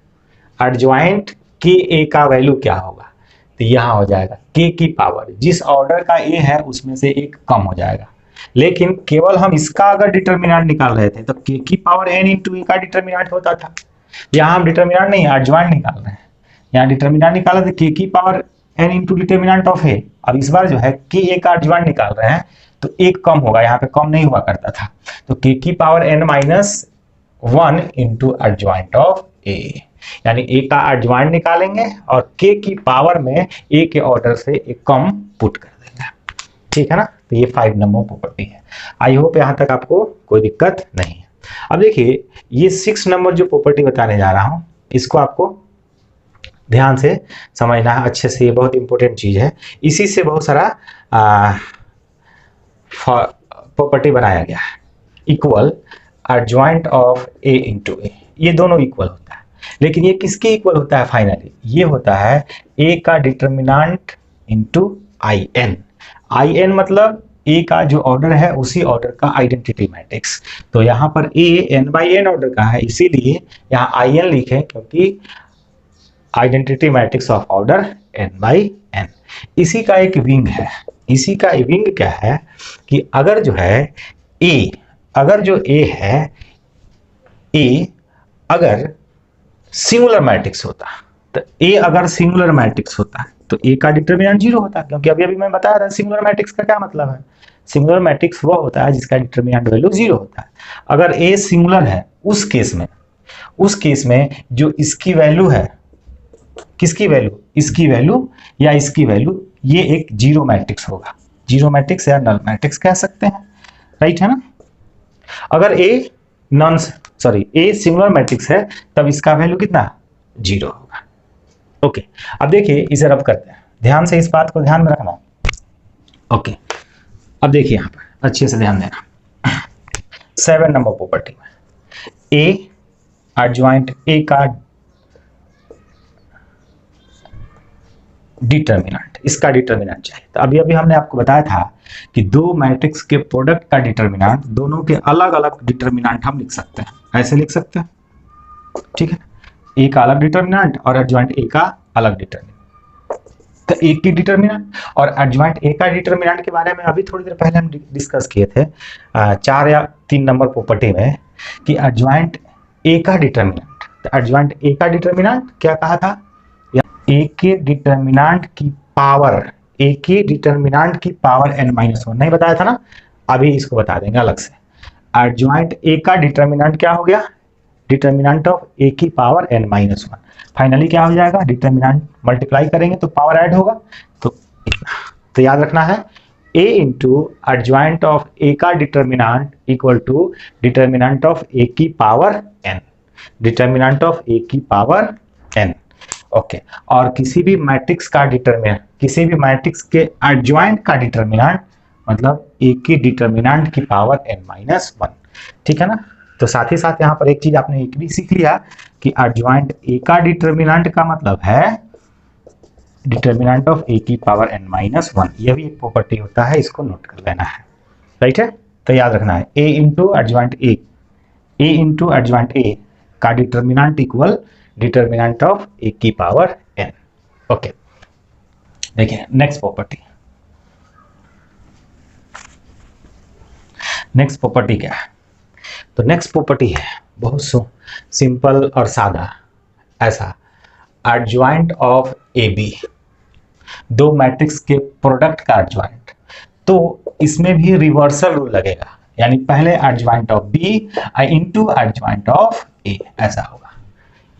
एडजॉइंट KA का वैल्यू क्या होगा? तो यहाँ हो जाएगा K की पावर, जिस ऑर्डर का A है उसमें से एक कम हो जाएगा। लेकिन केवल हम इसका अगर डिटरमिनेंट निकाल रहे थे तो K की पावर n इंटू A का डिटरमिनेंट होता था। यहाँ हम डिटरमिनेंट नहीं, एडजॉइंट निकाल रहे हैं। यहाँ डिटरमिनेंट निकाला तो K की power n into determinant of A। अब इस बार जो है KA का एडजॉइंट निकाल रहे हैं तो एक कम होगा, यहाँ पे कम नहीं हुआ करता था। तो K की power n-1 1 into adjoint of A, यानी ए का एडजॉइंट निकालेंगे और के की पावर में ए के ऑर्डर से एक कम पुट कर देंगे। ठीक है ना, तो ये 5 नंबर प्रॉपर्टी है। आई होप यहां तक आपको कोई दिक्कत नहीं है। अब देखिए ये 6 नंबर जो प्रॉपर्टी बताने जा रहा हूं, इसको आपको ध्यान से समझना है अच्छे से, ये बहुत इंपॉर्टेंट चीज है। इसी से बहुत सारा प्रॉपर्टी बनाया गया है। Equal adjoint of A into A, ये दोनों इक्वल होता है, लेकिन ये किसके इक्वल होता है फाइनली? ये होता है ए का determinant into I N. I N मतलब ए का जो ऑर्डर है उसी ऑर्डर का आइडेंटिटी मैट्रिक्स। तो यहाँ पर A N by N order का है, इसीलिए यहाँ आई एन लिखे, क्योंकि identity matrix of order N by N. इसी का एक विंग है। इसी का विंग क्या है कि अगर जो है ए, अगर जो ए है, ए अगर सिंगुलर मैट्रिक्स होता, तो ए अगर सिंगुलर मैट्रिक्स होता तो ए का डिटर्मिनेंट 0 होता, क्योंकि अभी अभी मैं बता रहा सिंगुलर मैट्रिक्स का क्या मतलब है। सिंगुलर मैट्रिक्स वो होता है जिसका डिटर्मिनेंट वैल्यू 0 होता है। अगर ए सिंगुलर है उस केस में जो इसकी वैल्यू है, किसकी वैल्यू, इसकी वैल्यू या इसकी वैल्यू, ये एक जीरो मैट्रिक्स होगा। जीरो मैट्रिक्स या नल मैट्रिक्स कह सकते हैं, राइट है ना। अगर ए ए सिंगुलर मैट्रिक्स है तब इसका वैल्यू कितना, 0 होगा। ओके, अब देखिए इसे रब करते हैं, ध्यान से इस बात को ध्यान में रखना। ओके, अब देखिए यहां पर अच्छे से ध्यान देना। 7 नंबर प्रॉपर्टी में ए एडजॉइंट ए का डिटर्मिनेंट, इसका डिटर्मिनेंट चाहिए। तो अभी अभी हमने आपको बताया था कि दो मैट्रिक्स के प्रोडक्ट का डिटर्मिनेंट, दोनों के अलग अलग डिटर्मिनेंट हम लिख सकते हैं, ऐसे लिख सकते हैं, ठीक है। ए का अलग डिटर्मिनेंट और एडजॉइंट ए का अलग डिटर्मिनेंट। तो ए की डिटर्मिनेंट और एडजॉइंट ए का डिटर्मिनेंट के बारे में अभी थोड़ी देर पहले हम डिस्कस किए थे 4 या 3 नंबर प्रॉपर्टी में, कि एडजॉइंट ए का डिटर्मिनेंट, तो एडजॉइंट ए का डिटर्मिनेंट क्या कहा था, ए के डिटर्मिनेंट की पावर, ए के डिटर्मिनेंट की पावर n-1 नहीं बताया था ना, अभी इसको बता देंगे अलग से। एडजॉइंट ए का डिटर्मिनेंट क्या हो गया, डिटर्मिनेंट ऑफ ए की पावर n-1। फाइनली क्या हो जाएगा, डिटर्मिनेंट मल्टीप्लाई करेंगे तो पावर ऐड होगा, तो याद रखना है a into adjoint of A का determinant equal to determinant of A की power n, determinant of A की पावर n। ओके, और किसी भी मैट्रिक्स का डिटर्मिनेंट, किसी भी मैट्रिक्स के एडजॉइंट का डिटर्मिनेंट मतलब ए की डिटर्मिनेंट की पावर n-1, ठीक है ना। तो साथ ही साथ यहाँ पर एक चीज आपने एक भी सीख लिया कि एडजॉइंट ए का डिटर्मिनेंट का मतलब है डिटर्मिनेंट ऑफ ए की पावर n-1। यह भी एक प्रॉपर्टी होता है, इसको नोट कर लेना है, राइट है। तो याद रखना है A into adjoint A, A into adjoint A का determinant equal determinant of A की पावर n। ओके, देखिए नेक्स्ट प्रॉपर्टी, नेक्स्ट प्रॉपर्टी क्या है, तो नेक्स्ट प्रॉपर्टी है बहुत सिंपल और सादा, ऐसा एडजॉइंट ऑफ ए बी, दो मैट्रिक्स के प्रोडक्ट का एडजॉइंट, तो इसमें भी रिवर्सल रूल लगेगा, यानी पहले adjoint of B into adjoint of A, ऐसा होगा।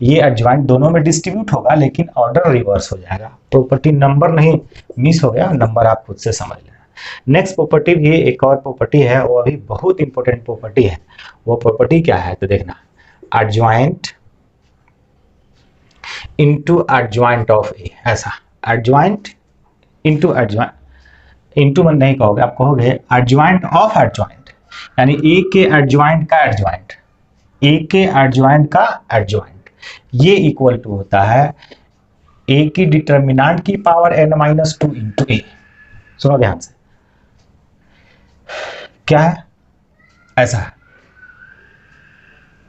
ये एडजॉइंट दोनों में डिस्ट्रीब्यूट होगा लेकिन ऑर्डर रिवर्स हो जाएगा। प्रॉपर्टी नंबर नहीं मिस हो गया, नंबर आप खुद से समझ लेना। नेक्स्ट प्रॉपर्टी भी एक और प्रॉपर्टी है, वो अभी बहुत इंपॉर्टेंट प्रॉपर्टी है। वो प्रॉपर्टी क्या है तो देखना, adjoint into adjoint of A, ऐसा एडजॉइंट इनटू एडजॉइंट, इनटू में नहीं कहोगे, आप कहोगे एडजॉइंट ऑफ एडजॉइंट, यानी ए के एडजॉइंट का एडजॉइंट, ए के एडजॉइंट का एडजॉइंट, ये इक्वल टू होता है ए की डिटर्मिनेंट की पावर n-2 इंटू ए। सुनो ध्यान से, क्या है, ऐसा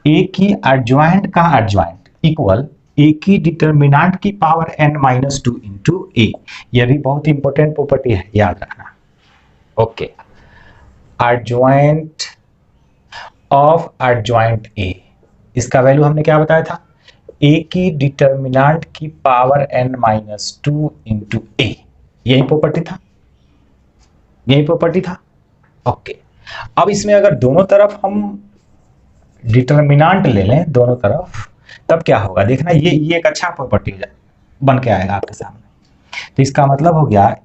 ए की एडजॉइंट का एडजॉइंट इक्वल ए की डिटर्मिनेंट की पावर n-2 इंटू ए। यह भी बहुत इंपॉर्टेंट प्रॉपर्टी है, याद रखना। Okay, adjoint of adjoint A, इसका वैल्यू हमने क्या बताया था, ए की डिटर्मिनेंट की पावर n-2 इंटू ए। यही प्रॉपर्टी था, यही प्रॉपर्टी था। ओके, अब इसमें अगर दोनों तरफ हम डिटर्मिनेंट ले लें दोनों तरफ, तब क्या होगा देखना, ये एक अच्छा प्रॉपर्टी बन के आएगा आपके सामने। तो इसका मतलब हो गया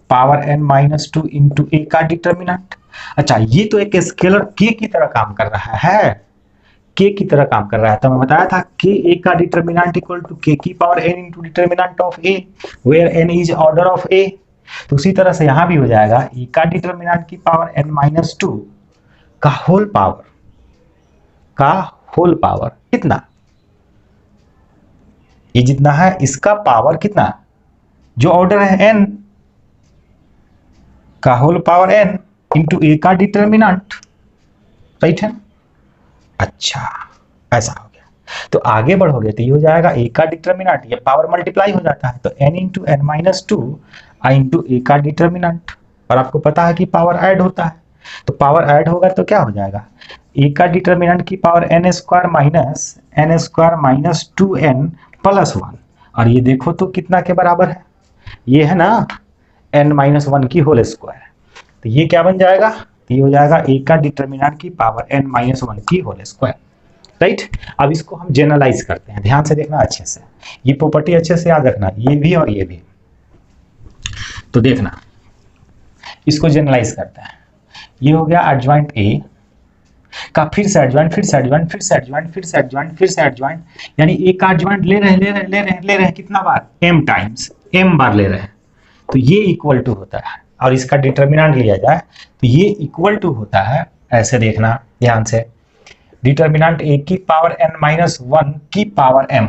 पावर n-2 इंटू ए का डिटर्मिनेंट। अच्छा, ये तो एक स्केलर के की तरह काम कर रहा है, के की तरह काम कर रहा है। तो मैं बताया था कि ए का डिटर्मिनेंट इक्वल टू के की power n into determinant of A, where n is order of A. तो उसी तरह से यहां भी हो जाएगा ए का डिटर्मिनेंट की पावर n-2 का होल पावर कितना, ये जितना है इसका पावर कितना, जो ऑर्डर है n का होल पावर n इंटू ए का डिटर्मिनेंट, राइट है। अच्छा, ऐसा हो गया। तो आगे बढ़ोगे तो ये हो जाएगा ए का डिटर्मिनेंट, ये पावर मल्टीप्लाई हो जाता है, तो n इंटू n-2 इंटू ए का डिटर्मिनेंट, और आपको पता है कि पावर ऐड होता है, तो पावर ऐड होगा तो क्या हो जाएगा, ए का डिटर्मिनेंट की power n square minus 2n plus 1, और ये देखो तो कितना के बराबर है, ये है ना n-1 की होल स्क्वायर। तो ये क्या बन जाएगा, तो ये हो जाएगा ए का डिटर्मिनेंट की पावर n-1 की होल स्क्वायर, राइट। अब इसको हम जनरलाइज करते हैं, ध्यान से देखना अच्छे से, ये प्रॉपर्टी अच्छे से याद रखना, ये भी और ये भी। तो देखना, इसको जनरलाइज करते हैं, ये हो गया एडजॉइंट ए का फिर से एडजॉइंट, फिर से एडजॉइंट, फिर से एडजॉइंट, फिर से एडजॉइंट, फिर से एडजॉइंट, यानी ए का एडजॉइंट ले रहे हैं कितना बार, m टाइम्स, m बार ले रहे हैं। तो ये इक्वल टू होता है, और इसका डिटर्मिनेंट लिया जाए तो ये इक्वल टू होता है, ऐसे देखना ध्यान से, डिटर्मिनेंट ए की पावर n-1 की पावर m,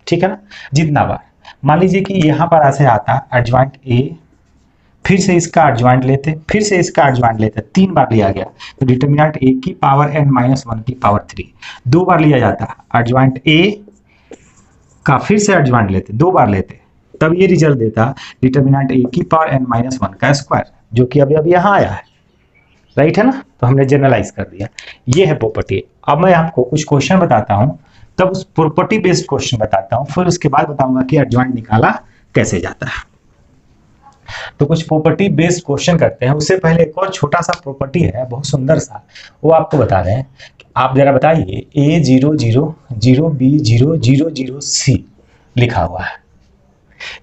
ठीक है ना, जितना बार। मान लीजिए कि यहाँ पर ऐसे आता एडजॉइंट ए, फिर से इसका एडजॉइंट लेते, फिर से इसका एडजॉइंट लेते, 3 बार लिया गया, तो डिटर्मिनेंट ए की पावर n-1 की पावर 3, 2 बार लिया जाता है एडजॉइंट ए का, फिर से एडजॉइंट लेते, 2 बार लेते, तब ये रिजल्ट देता डिटर्मिनेंट ए की पावर n-1 का स्क्वायर, जो कि अभी अभी यहाँ आया है, राइट है ना। तो हमने जनरलाइज कर दिया, ये है प्रॉपर्टी। अब मैं आपको कुछ क्वेश्चन बताता हूँ, तब उस प्रॉपर्टी बेस्ड क्वेश्चन बताता हूँ, फिर उसके बाद बताऊंगा कि एडजॉइंट निकाला कैसे जाता है। तो कुछ प्रॉपर्टी बेस्ड क्वेश्चन करते हैं, उससे पहले एक और छोटा सा प्रॉपर्टी है, बहुत सुंदर सा, वो आपको बता रहे हैं। आप जरा बताइए, A00B0000C लिखा हुआ है,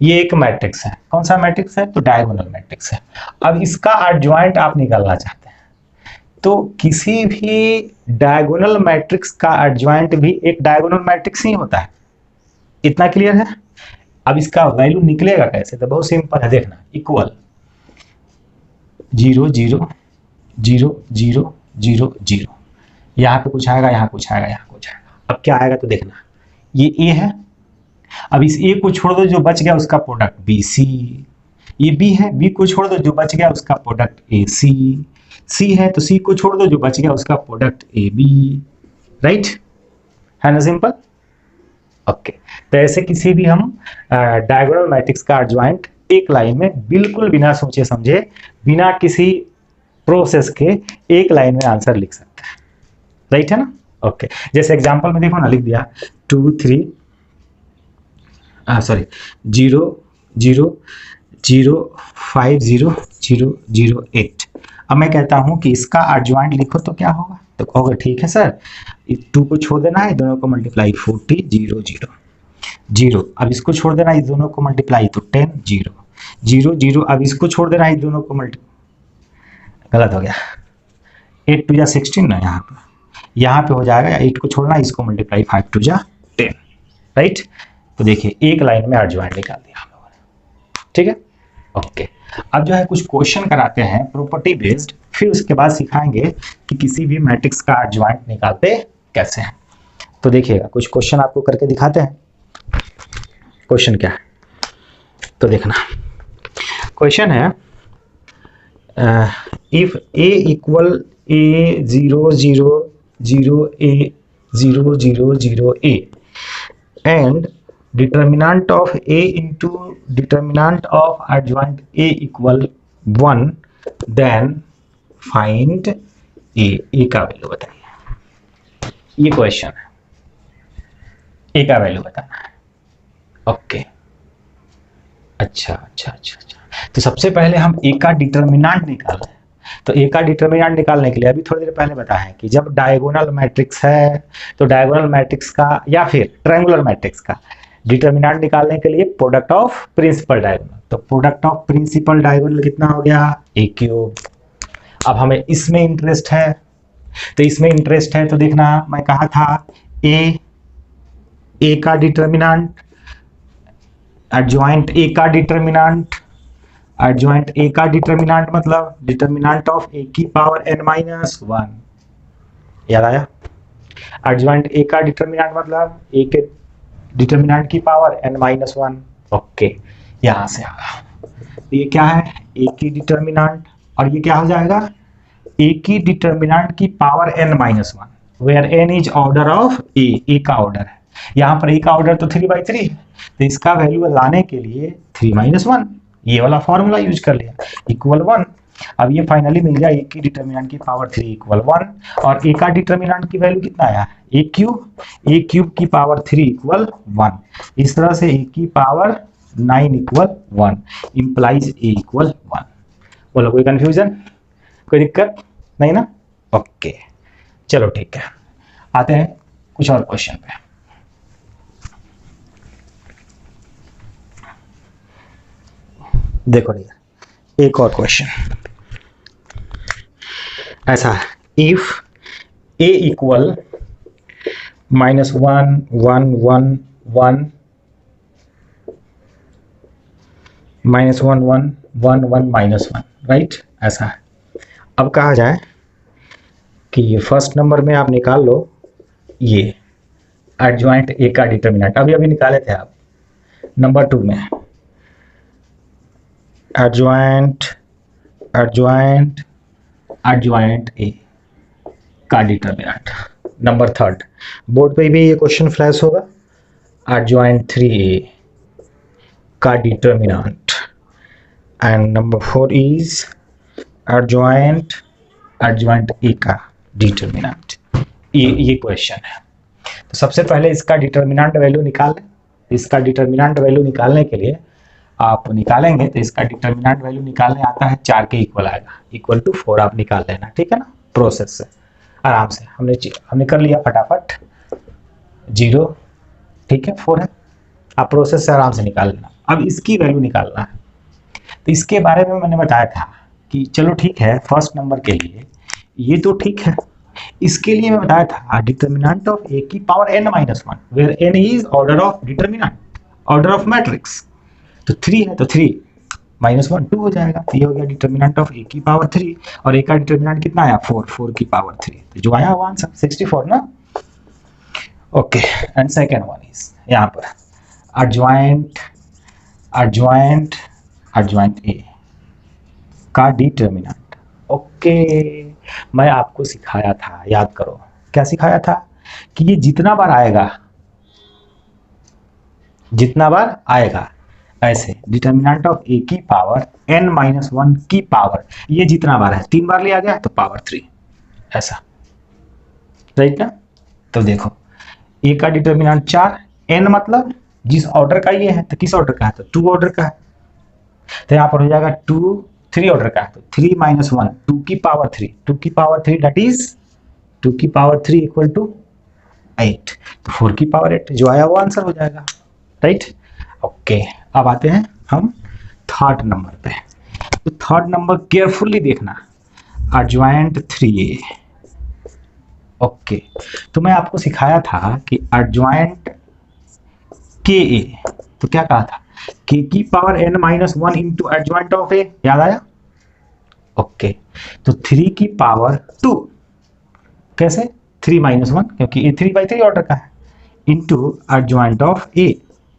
ये एक मैट्रिक्स है, कौन सा मैट्रिक्स है, तो डायगोनल मैट्रिक्स है। अब इसका एडजॉइंट आप निकालना चाहते हैं, तो किसी भी डायगोनल मैट्रिक्स का एडजॉइंट भी एक डायगोनल मैट्रिक्स ही होता है, इतना क्लियर है। अब इसका वैल्यू निकलेगा कैसे, तो बहुत सिंपल है, देखना, इक्वल 0 0 0 0 0 0, यहाँ पे कुछ आएगा, यहाँ कुछ आएगा, यहाँ कुछ आएगा। अब क्या आएगा तो देखना, ये ए है, अब इस ए को छोड़ दो, जो बच गया उसका प्रोडक्ट बी सी, ये बी है, बी को छोड़ दो, जो बच गया उसका प्रोडक्ट ए सी, सी है तो सी को छोड़ दो, जो बच गया उसका प्रोडक्ट ए बी, राइट है ना, सिंपल। ओके, तो ऐसे किसी भी हम डायगोनल मैट्रिक्स का एडजॉइंट एक लाइन में बिल्कुल बिना सोचे समझे, बिना किसी प्रोसेस के एक लाइन में आंसर लिख सकते हैं, राइट है ना। ओके, जैसे एग्जांपल में देखो ना, लिख दिया 0 0 0 5 0 0 0 8। अब मैं कहता हूं कि इसका एडजॉइंट लिखो तो क्या होगा, तो कहोगे ठीक है सर, 2 को छोड़ देना है, दोनों को मल्टीप्लाई 40 0 0 0, अब इसको छोड़ देना है, दोनों को मल्टीप्लाई तो 10 0 0 0, अब इसको छोड़ देना है, दोनों को मल्टीप्लाई, गलत हो गया, 8 2 जा 16 ना, यहाँ पे हो जाएगा, 8 को छोड़ना, इसको मल्टीप्लाई 5 2 जा 10, राइट। तो देखिए एक लाइन में एडजॉइंट निकाल दिया हम लोगों ने, ठीक है। ओके, अब जो है कुछ क्वेश्चन कराते हैं प्रॉपर्टी बेस्ड, फिर उसके बाद सिखाएंगे कि किसी भी मैट्रिक्स का एडजॉइंट निकालते कैसे हैं। तो देखिएगा कुछ क्वेश्चन आपको करके दिखाते हैं। क्वेश्चन क्या है तो देखना, क्वेश्चन है if a equal A0 0 0 A 0 0 0 A and determinant of A into determinant of adjoint A equal 1, then find A का वैल्यू बताइए। ये क्वेश्चन है, A का वैल्यू बताना है। ओके, अच्छा, तो सबसे पहले हम A का डिटर्मिनेंट निकालें। तो ए का डिटर्मिनेंट निकालने के लिए अभी थोड़ी देर पहले बताया है कि जब डायगोनल मैट्रिक्स है तो डायगोनल मैट्रिक्स का या फिर ट्रायंगुलर मैट्रिक्स का डिटर्मिनेंट निकालने के लिए प्रोडक्ट ऑफ प्रिंसिपल डायगोनल, तो प्रोडक्ट ऑफ प्रिंसिपल डायगोनल कितना हो गया ए क्यूब। अब हमें इसमें इंटरेस्ट है, तो इसमें इंटरेस्ट है तो देखना मैं कहा था ए का डिटर्मिनेंट एडजॉइंट ए का डिटर्मिनेंट, एडजॉइंट ए का डिटर्मिनेंट मतलब डिटर्मिनेंट ऑफ ए की पावर n-1, याद आया। एडजॉइंट ए का डिटर्मिनेंट मतलब ए के डिटर्मिनेंट की पावर n-1, ओके यहां से आया। तो ये क्या है ए की डिटर्मिनेंट और ये क्या हो जाएगा ए की डिटर्मिनेंट की power n-1, where n is order of A का ऑर्डर है, यहाँ पर ए का ऑर्डर तो 3/3 है, तो इसका वैल्यू लाने के लिए 3-1 ये वाला फॉर्मूला यूज कर लिया इक्वल 1। अब ये फाइनली मिल गया ए की डिटर्मिनेंट की पावर 3 इक्वल 1 और ए का डिटर्मिनेंट की वैल्यू कितना आया ए क्यूब की पावर 3 इक्वल 1। इस तरह से ए की power 9 equal 1 implies A equal 1। बोलो कोई कंफ्यूजन, कोई दिक्कत नहीं ना? ओके चलो ठीक है, आते हैं कुछ और क्वेश्चन पे। देखो एक और क्वेश्चन ऐसा है, इफ ए इक्वल -1 1 1 1 -1 1 1 1 -1, राइट, ऐसा है। अब कहा जाए कि ये फर्स्ट नंबर में आप निकाल लो ये एडजॉइंट ए का डिटर्मिनेंट, अभी निकाले थे आप। नंबर 2 में एडजॉइंट ए का डिटर्मिनेंट। नंबर 3 बोर्ड पे भी ये क्वेश्चन फ्लैश होगा, एडजॉइंट 3A का determinant. And number 4 is adjoint A का डिटर्मिनेंट। ये क्वेश्चन है। तो सबसे पहले इसका डिटर्मिनेंट वैल्यू निकाल लें। इसका डिटर्मिनेंट वैल्यू निकालने के लिए आप निकालेंगे तो इसका डिटर्मिनेंट वैल्यू निकालने आता है 4 के इक्वल आएगा, इक्वल टू 4 आप निकाल लेना, ठीक है ना, प्रोसेस से आराम से। हमने कर लिया फटाफट 0, ठीक है 4 है, आप प्रोसेस से आराम से निकाल लेना। अब इसकी वैल्यू निकालना है, तो इसके बारे में मैंने बताया था कि चलो ठीक है फर्स्ट नंबर के लिए ये तो ठीक है, इसके लिए मैं बताया था डिटर्मिनेंट ऑफ ए की power n-1 where n is order of determinant, order of matrix. तो 3 है तो 3 -1 2 हो जाएगा, तो ये हो गया डिटर्मिनेंट ऑफ ए की पावर 3 और ए का डिटर्मिनेंट कितना आया 4 की पावर 3, तो जो आया वो आंसर 64 ना। Okay and second one is यहाँ पर एडजॉइंट ए का डिटर्मिनेंट। ओके मैं आपको सिखाया था, याद करो क्या सिखाया था कि ये जितना बार आएगा ऐसे डिटर्मिनेंट ऑफ ए की पावर n-1 की पावर, ये जितना बार है 3 बार लिया गया तो पावर 3, ऐसा राइट ना। तो देखो ए का डिटर्मिनेंट 4, n मतलब जिस ऑर्डर का ये है तो किस ऑर्डर का है तो 2 ऑर्डर का है, तो यहाँ पर हो जाएगा 3 ऑर्डर का है तो 3 - 1 2 की पावर 3 दैट इज 2 की पावर 3 इक्वल टू 8, तो 4 की पावर 8 जो आया वो आंसर हो जाएगा, राइट। ओके अब आते हैं हम थर्ड नंबर पे। तो थर्ड नंबर केयरफुली देखना, एडजॉइंट 3A। ओके तो मैं आपको सिखाया था कि एडजॉइंट KA, तो क्या कहा था K की power n-1 into adjoint of A, याद आया। ओके तो 3 की पावर 2 कैसे 3 - 1 क्योंकि A 3/3 ऑर्डर का है into adjoint of A,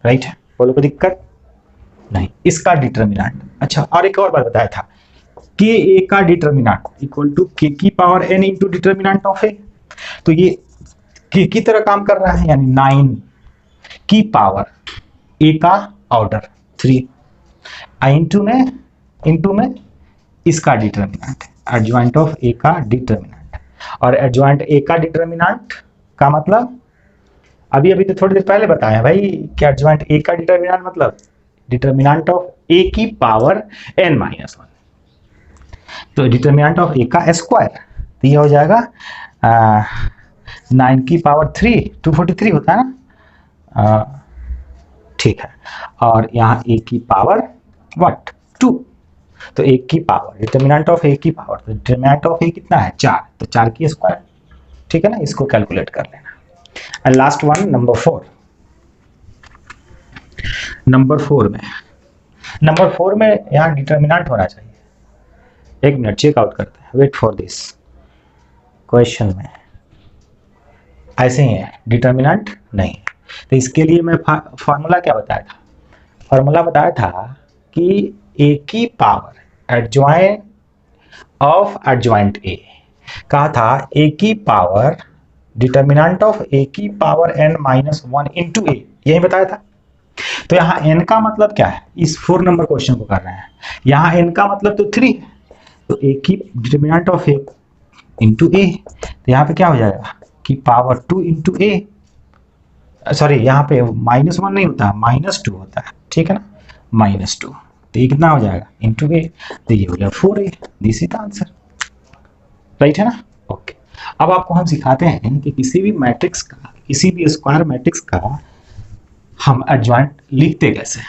right है। बोलो कोई दिक्कत नहीं। इसका डिटर्मिनेंट, अच्छा और एक और बात बताया था कि ए का डिटर्मिनेंट इक्वल टू के की power n into determinant of A, तो ये के की तरह काम कर रहा है, यानी 9 की पावर ए का ऑर्डर 3 इंटू में इसका डिटर्मिनेंट एडजॉइंट ऑफ ए का डिटर्मिनेंट। और एडजॉइंट ए का डिटर्मिनेंट का मतलब अभी तो थोड़ी देर पहले बताया भाई कि एडजॉइंट ए का डिटर्मिनेंट मतलब डिटर्मिनेंट ऑफ ए की पावर n-1। तो डिटर्मिनेंट ऑफ ए का स्क्वायर, तो ये हो जाएगा 9 की पावर 3, 243 होता है ना, ठीक है। और यहाँ ए की पावर व्हाट 2, तो ए की पावर डिटर्मिनेंट ऑफ ए की पावर, तो डिटर्मिनेंट ऑफ ए कितना है 4, तो 4 की स्क्वायर, ठीक है ना, इसको कैलकुलेट कर लेना। And last one number 4। Number 4 में यहाँ डिटर्मिनेंट होना चाहिए। एक मिनट चेक आउट करते हैं, वेट फॉर दिस। क्वेश्चन में ऐसे ही है, डिटर्मिनेंट नहीं, तो इसके लिए मैं फॉर्मूला क्या बताया था? फॉर्मूला बताया था कि ए की power adjoint of adjoint A, कहा था ए की पावर डिटर्मिनेंट ऑफ ए की पावर n-1 इंटू ए, यही बताया था। तो यहाँ n का मतलब क्या है, इस 4 नंबर क्वेश्चन को कर रहे हैं, यहाँ n का मतलब तो 3 है, तो ए की डिटर्मिनेंट ऑफ ए इंटू ए, तो यहाँ पे क्या हो जाएगा कि पावर 2 इंटू ए, सॉरी यहाँ पे -1 नहीं होता, -2 होता है, ठीक है ना, -2, तो ये कितना हो जाएगा इंटू ए, तो ये हो गया 4a, this is the answer, right है ना। ओके, अब आपको हम सिखाते हैं कि किसी भी मैट्रिक्स का, किसी भी स्क्वायर मैट्रिक्स का हम एडजॉइंट लिखते कैसे,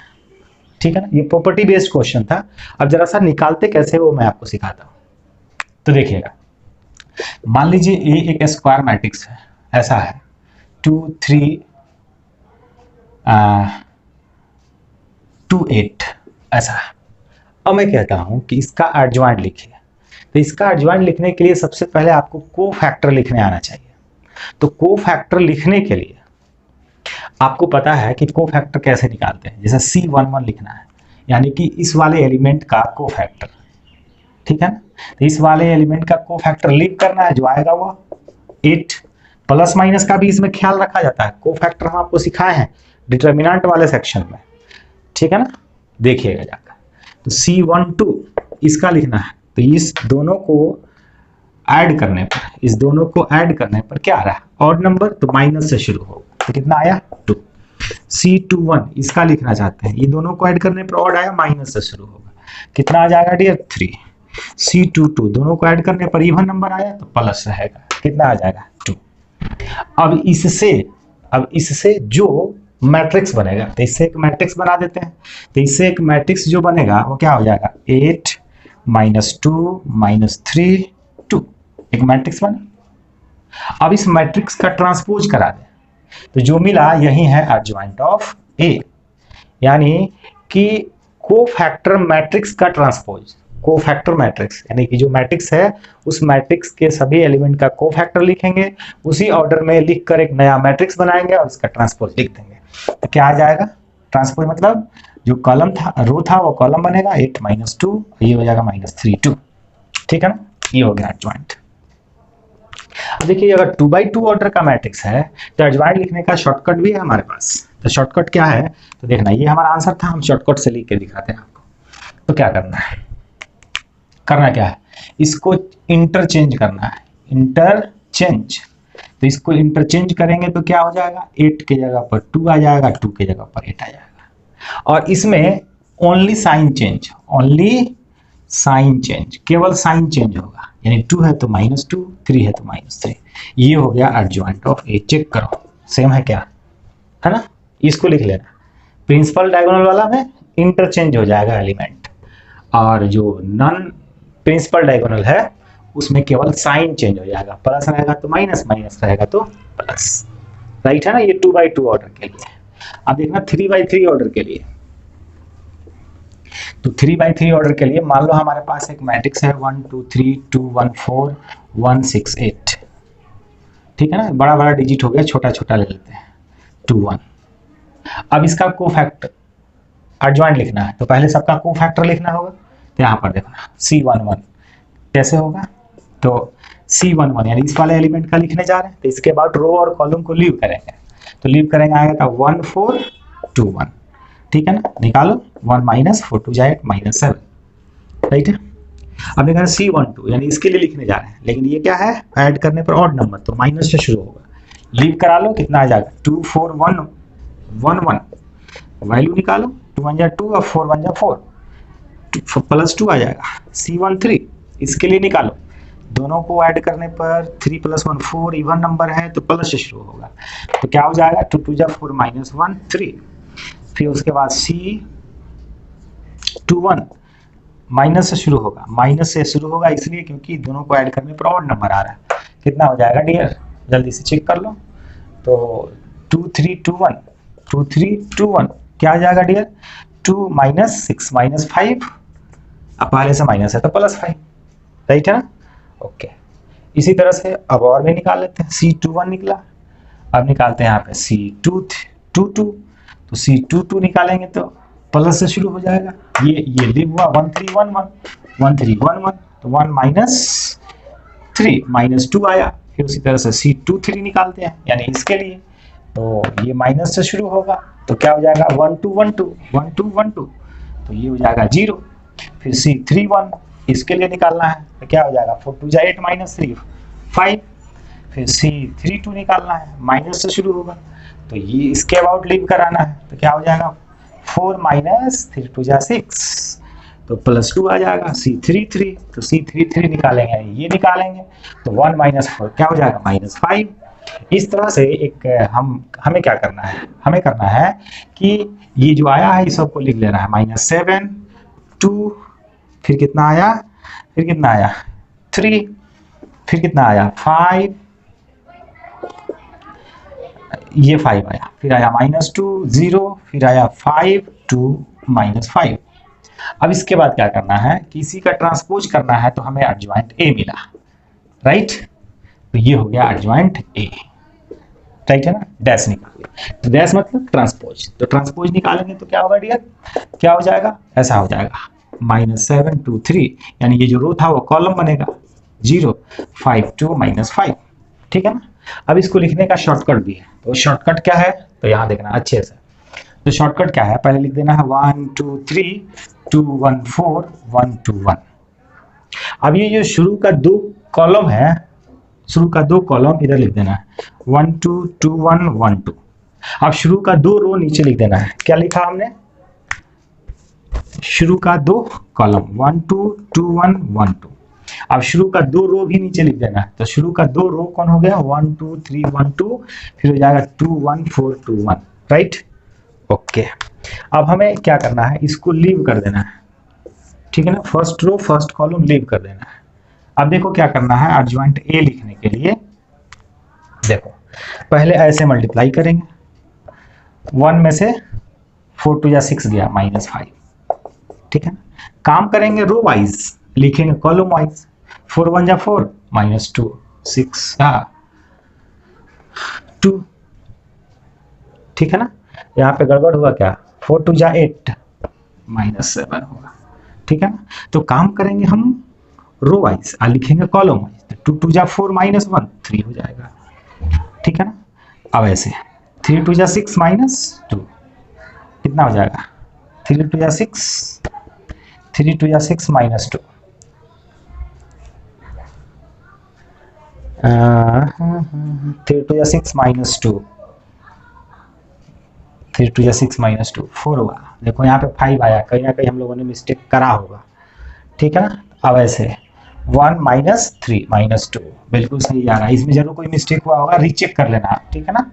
ठीक है ना। ये प्रॉपर्टी बेस्ड क्वेश्चन था, अब जरा सा निकालते कैसे वो मैं आपको सिखाता हूँ। तो देखिएगा, मान लीजिए ए एक स्क्वायर मैट्रिक्स है, ऐसा है 2 3 2 8 ऐसा है। अब मैं कहता हूं कि इसका एडजॉइंट लिखिए, तो इसका एडजॉइंट लिखने के लिए सबसे पहले आपको कोफैक्टर लिखने आना चाहिए। तो कोफैक्टर लिखने के लिए आपको पता है कि कोफैक्टर कैसे निकालते हैं, जैसे C11 लिखना है, यानी कि इस वाले एलिमेंट का कोफैक्टर, ठीक है ना। तो इस वाले एलिमेंट का कोफैक्टर लीव करना है, जो आएगा वो 8, प्लस माइनस का भी इसमें ख्याल रखा जाता है। कोफैक्टर हम आपको सिखाए हैं डिटर्मिनेंट वाले सेक्शन में, ठीक है ना, देखिएगा जाकर। तो C12 इसका लिखना है, तो इस दोनों को ऐड करने पर, इस दोनों को ऐड करने पर क्या आ रहा है, ऑड नंबर, तो माइनस से शुरू होगा, तो कितना आया 2। C21 इसका लिखना चाहते हैं, ये दोनों को ऐड करने पर ऑड आया, माइनस से शुरू होगा, कितना आ जाएगा डियर 3। C22 दोनों को ऐड करने पर इवन नंबर आया, तो प्लस रहेगा, कितना आ जाएगा 2। अब इससे जो मैट्रिक्स बनेगा, तो इससे एक मैट्रिक्स बना देते हैं। तो इससे एक मैट्रिक्स जो बनेगा वो क्या हो जाएगा 8 -2 -3 2, एक मैट्रिक्स बना। अब इस मैट्रिक्स का ट्रांसपोज करा दें, तो जो मिला यही है एडजॉइंट ऑफ ए, यानी कि कोफैक्टर मैट्रिक्स का ट्रांसपोज। कोफैक्टर मैट्रिक्स यानी कि जो मैट्रिक्स है उस मैट्रिक्स के सभी एलिमेंट का कोफैक्टर लिखेंगे, उसी ऑर्डर में लिखकर एक नया मैट्रिक्स बनाएंगे और इसका ट्रांसपोज लिख देंगे। तो क्या आ जाएगा, ट्रांसपोज मतलब जो कॉलम था, रो था, वो कॉलम बनेगा 8 -2, ये हो जाएगा -3 2, ठीक है ना, ये हो गया एडजॉइंट। अब देखिए, अगर 2x2 ऑर्डर का मैट्रिक्स है तो एडजॉइंट लिखने का शॉर्टकट भी है हमारे पास। तो शॉर्टकट क्या है, तो देखना, ये हमारा आंसर था, हम शॉर्टकट से लिख के दिखाते हैं आपको। तो क्या करना क्या है, इसको इंटरचेंज करना है, इंटरचेंज। तो इसको इंटरचेंज करेंगे तो क्या हो जाएगा, 8 के जगह पर 2 आ जाएगा, 2 के जगह पर 8 आ जाएगा। और इसमें ओनली साइन चेंज, केवल साइन चेंज होगा, यानी 2 है तो -2, 3 है तो -3। ये हो गया एडजॉइंट ऑफ ए। चेक करो सेम है क्या, है ना, इसको लिख लेना। प्रिंसिपल डायगोनल वाला में इंटरचेंज हो जाएगा एलिमेंट, और जो नॉन प्रिंसिपल डायगोनल है उसमें केवल साइन चेंज हो जाएगा, प्लस रहेगा तो माइनस, माइनस रहेगा तो प्लस, राइट है ना। ये 2x2 ऑर्डर के लिए। अब देखना 3x3 ऑर्डर के लिए, तो 3x3 ऑर्डर के लिए मान लो हमारे पास एक मैट्रिक्स है 1 2 3 2 1 4 1 6 8, ठीक है ना, बड़ा बड़ा डिजिट हो गया, छोटा छोटा ले लेते हैं 2 1। अब इसका कोफैक्टर एडजॉइंट लिखना है, तो पहले सबका कोफैक्टर लिखना होगा। तो यहाँ पर देखना C11 कैसे होगा, तो C11 यानी इस वाले एलिमेंट का लिखने जा रहे हैं, तो इसके बाद रो और कॉलम को लीव करेंगे, तो लीव करेंगे आएगा 1 4 2 1, ठीक है ना, निकालो 1 -4 2 जाए -7, राइट है। अब देखा C12 यानी इसके लिए लिखने जा रहे हैं, लेकिन ये क्या है, ऐड करने पर ऑड नंबर, तो माइनस से शुरू होगा, लीव करा लो, कितना आ जाएगा 2 4 1 1 1, वैल्यू निकालो, 2 1 जा 2 और 4 1 जा 4, +2 आ जाएगा। C13 इसके लिए निकालो, दोनों को ऐड करने पर 3 + 1 4 इवन नंबर है तो प्लस से शुरू होगा, तो क्या हो जाएगा 2 2 = 4 -1 3। फिर उसके बाद C21 माइनस से शुरू होगा, माइनस से शुरू होगा इसलिए क्योंकि दोनों को ऐड करने पर ऑड नंबर आ रहा है। कितना हो जाएगा डियर, जल्दी से चेक कर लो। तो 2 3 2 1 2 3 2 1 क्या हो जाएगा डियर, 2 - 6 -5, अब पहले से माइनस है तो +5, राइट है ना। ओके, इसी तरह से अब और भी निकाल लेते हैं। C21 निकला, अब निकालते हैं यहाँ पे C22, तो C22 निकालेंगे तो प्लस से शुरू हो जाएगा, ये लीव हुआ 1 3 1 1 1 3 1 1, तो 1 - 3 -2 आया। फिर उसी तरह से C23 निकालते हैं, यानी इसके लिए, तो ये माइनस से शुरू होगा, तो क्या हो जाएगा 1 2 1 2 1 2 1 2, तो ये हो जाएगा 0। फिर C31 इसके लिए निकालना है, तो क्या हो जाएगा 4 2 = 8 -3 5। फिर C32 निकालना है, माइनस से शुरू होगा, तो ये इसके अबाउट लीव कराना है, तो क्या हो जाएगा 4 - 3 2 = 6, तो +2 आ जाएगा। C33, तो C33 निकालेंगे, ये निकालेंगे, तो 1 - 4 क्या हो जाएगा -5। इस तरह से एक हमें क्या करना है, हमें करना है कि ये जो आया है इस सबको लिख लेना है, -7 2, फिर कितना आया, 3, फिर कितना आया 5, ये 5 आया, फिर आया -2 0, फिर आया 5 2 -5। अब इसके बाद क्या करना है, किसी का ट्रांसपोज करना है, तो हमें एडजॉइंट ए मिला, राइट, तो ये हो गया एडजॉइंट ए, राइट है ना। डैश निकाल, तो डैश मतलब ट्रांसपोज, तो ट्रांसपोज निकालेंगे तो क्या होगा डियर, क्या हो जाएगा, ऐसा हो जाएगा -7 2 3, यानी ये जो रो था वो कॉलम बनेगा 0 5 2 -5, ठीक है ना। अब इसको लिखने का शॉर्टकट भी है, तो शॉर्टकट क्या है, तो यहाँ देखना अच्छे से। तो शॉर्टकट क्या है, पहले लिख देना है 1 2 3 2 1 4 1 2 1। अब ये जो शुरू का 2 कॉलम है, शुरू का 2 कॉलम इधर लिख देना है 1 2 2 1 1 2। अब शुरू का 2 रो नीचे लिख देना है, क्या लिखा हमने, शुरू का 2 कॉलम 1 2 2 1 1 2। अब शुरू का 2 रो भी नीचे लिख देना है, तो शुरू का 2 रो कौन हो गया 1 2 3 1 2, फिर हो जाएगा 2 1 4 2 1, राइट। ओके, अब हमें क्या करना है, इसको लीव कर देना है, ठीक है ना, first row first column leave कर देना है। अब देखो क्या करना है, एडजॉइंट ए लिखने के लिए देखो पहले ऐसे मल्टीप्लाई करेंगे, 1 में से 4 2 = 6 गया -5, ठीक है ना। काम करेंगे रो वाइज, लिखेंगे कॉलम वाइज, 4 1 = 4 -2 6 2, ठीक है ना। यहाँ पे गड़बड़ हुआ क्या, 4 2 = 8 -7 होगा, ठीक है ना। तो काम करेंगे हम रो वाइज, लिखेंगे कॉलम वाइज, 2 2 = 4 -1 3 हो जाएगा, ठीक है ना। अब ऐसे 3 2 = 6 -2 कितना हो जाएगा, 3 2 = 6 3 2 = 6 -2, 3 2 = 6 -2 3 2 = 6 -2 4 होगा। देखो यहाँ पे 5 आया, कहीं ना कहीं हम लोगों ने मिस्टेक करा होगा, ठीक है ना। अब ऐसे 1 - 3 -2 बिल्कुल सही आ रहा है, इसमें जरूर कोई मिस्टेक हुआ होगा, रीचेक कर लेना आप, ठीक है ना।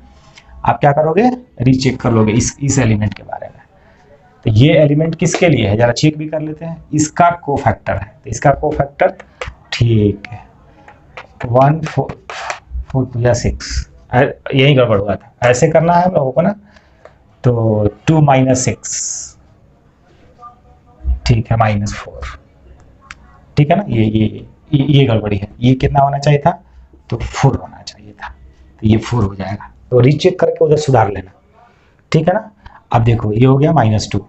आप क्या करोगे, रीचेक कर लोगे इस एलिमेंट के बारे में। तो ये एलिमेंट किसके लिए है, जरा चेक भी कर लेते हैं, इसका कोफैक्टर है, तो इसका कोफैक्टर ठीक है 1 4 4 2 = 6, यही गड़बड़ हुआ था, ऐसे करना है हम लोगों को ना, तो 2 - 6 ठीक है -4, ठीक है ना। ये गड़बड़ी है, ये कितना होना चाहिए था, तो 4 होना चाहिए था, तो ये 4 हो जाएगा, तो रीचेक करके उधर सुधार लेना, ठीक है ना। अब देखो ये हो गया -2,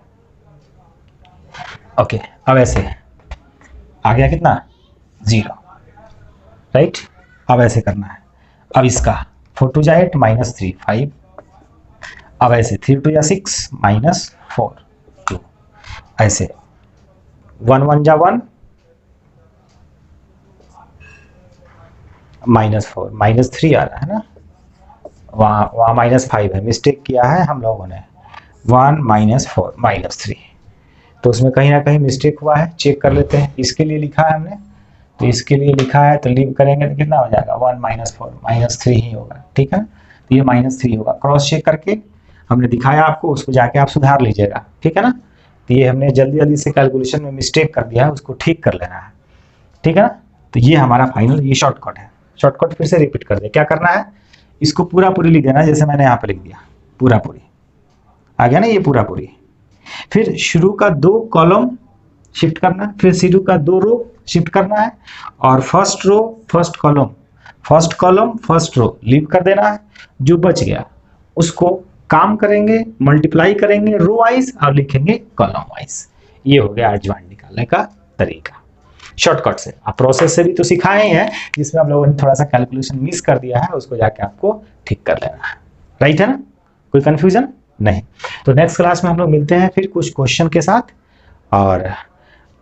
ओके। अब ऐसे आ गया कितना 0, राइट। अब ऐसे करना है, अब इसका 4 2 = 8 -3 5, अब ऐसे 3 2 = 6 -4 2, ऐसे 1 1 = 1 -4 -3 आ रहा है ना, वहाँ -5 है, मिस्टेक किया है हम लोगों ने, 1 -4 -3, तो उसमें कहीं ना कहीं मिस्टेक हुआ है, चेक कर लेते हैं। इसके लिए लिखा है हमने तो इसके लिए लिखा है तो लीव करेंगे तो कितना हो जाएगा 1 - 4 -3 ही होगा, ठीक है। तो ये -3 होगा, क्रॉस चेक करके हमने दिखाया आपको, उसको जाके आप सुधार लीजिएगा, ठीक है ना। तो ये हमने जल्दी जल्दी से कैलकुलेशन में मिस्टेक कर दिया है, उसको ठीक कर लेना है, ठीक है ना। तो ये हमारा फाइनल ये शॉर्टकट है। शॉर्टकट फिर से रिपीट कर दे, क्या करना है, इसको पूरा पूरी लिख देना, जैसे मैंने यहाँ पे लिख दिया पूरा पूरी, आ गया ना ये पूरा पूरी। फिर शुरू का 2 कॉलम शिफ्ट करना है, फिर शुरू का 2 रो शिफ्ट करना है, और first row first column first row leave कर देना है। जो बच गया उसको काम करेंगे, मल्टीप्लाई करेंगे रो वाइज और लिखेंगे कॉलम वाइज। ये हो गया एडजॉइंट निकालने का तरीका शॉर्टकट से। आप प्रोसेस से भी तो सिखाए हैं, जिसमें आप लोगों ने थोड़ा सा कैलकुलेशन मिस कर दिया है, उसको जाके आपको ठीक कर लेना है, राइट है ना, कोई कंफ्यूजन नहीं। तो नेक्स्ट क्लास में हम लोग मिलते हैं फिर कुछ क्वेश्चन के साथ, और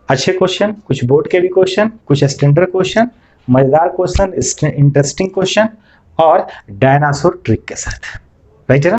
अच्छे क्वेश्चन, कुछ बोर्ड के भी क्वेश्चन, कुछ स्टैंडर्ड क्वेश्चन, मजेदार क्वेश्चन, इंटरेस्टिंग क्वेश्चन और डायनासोर ट्रिक के साथ, राइट है ना।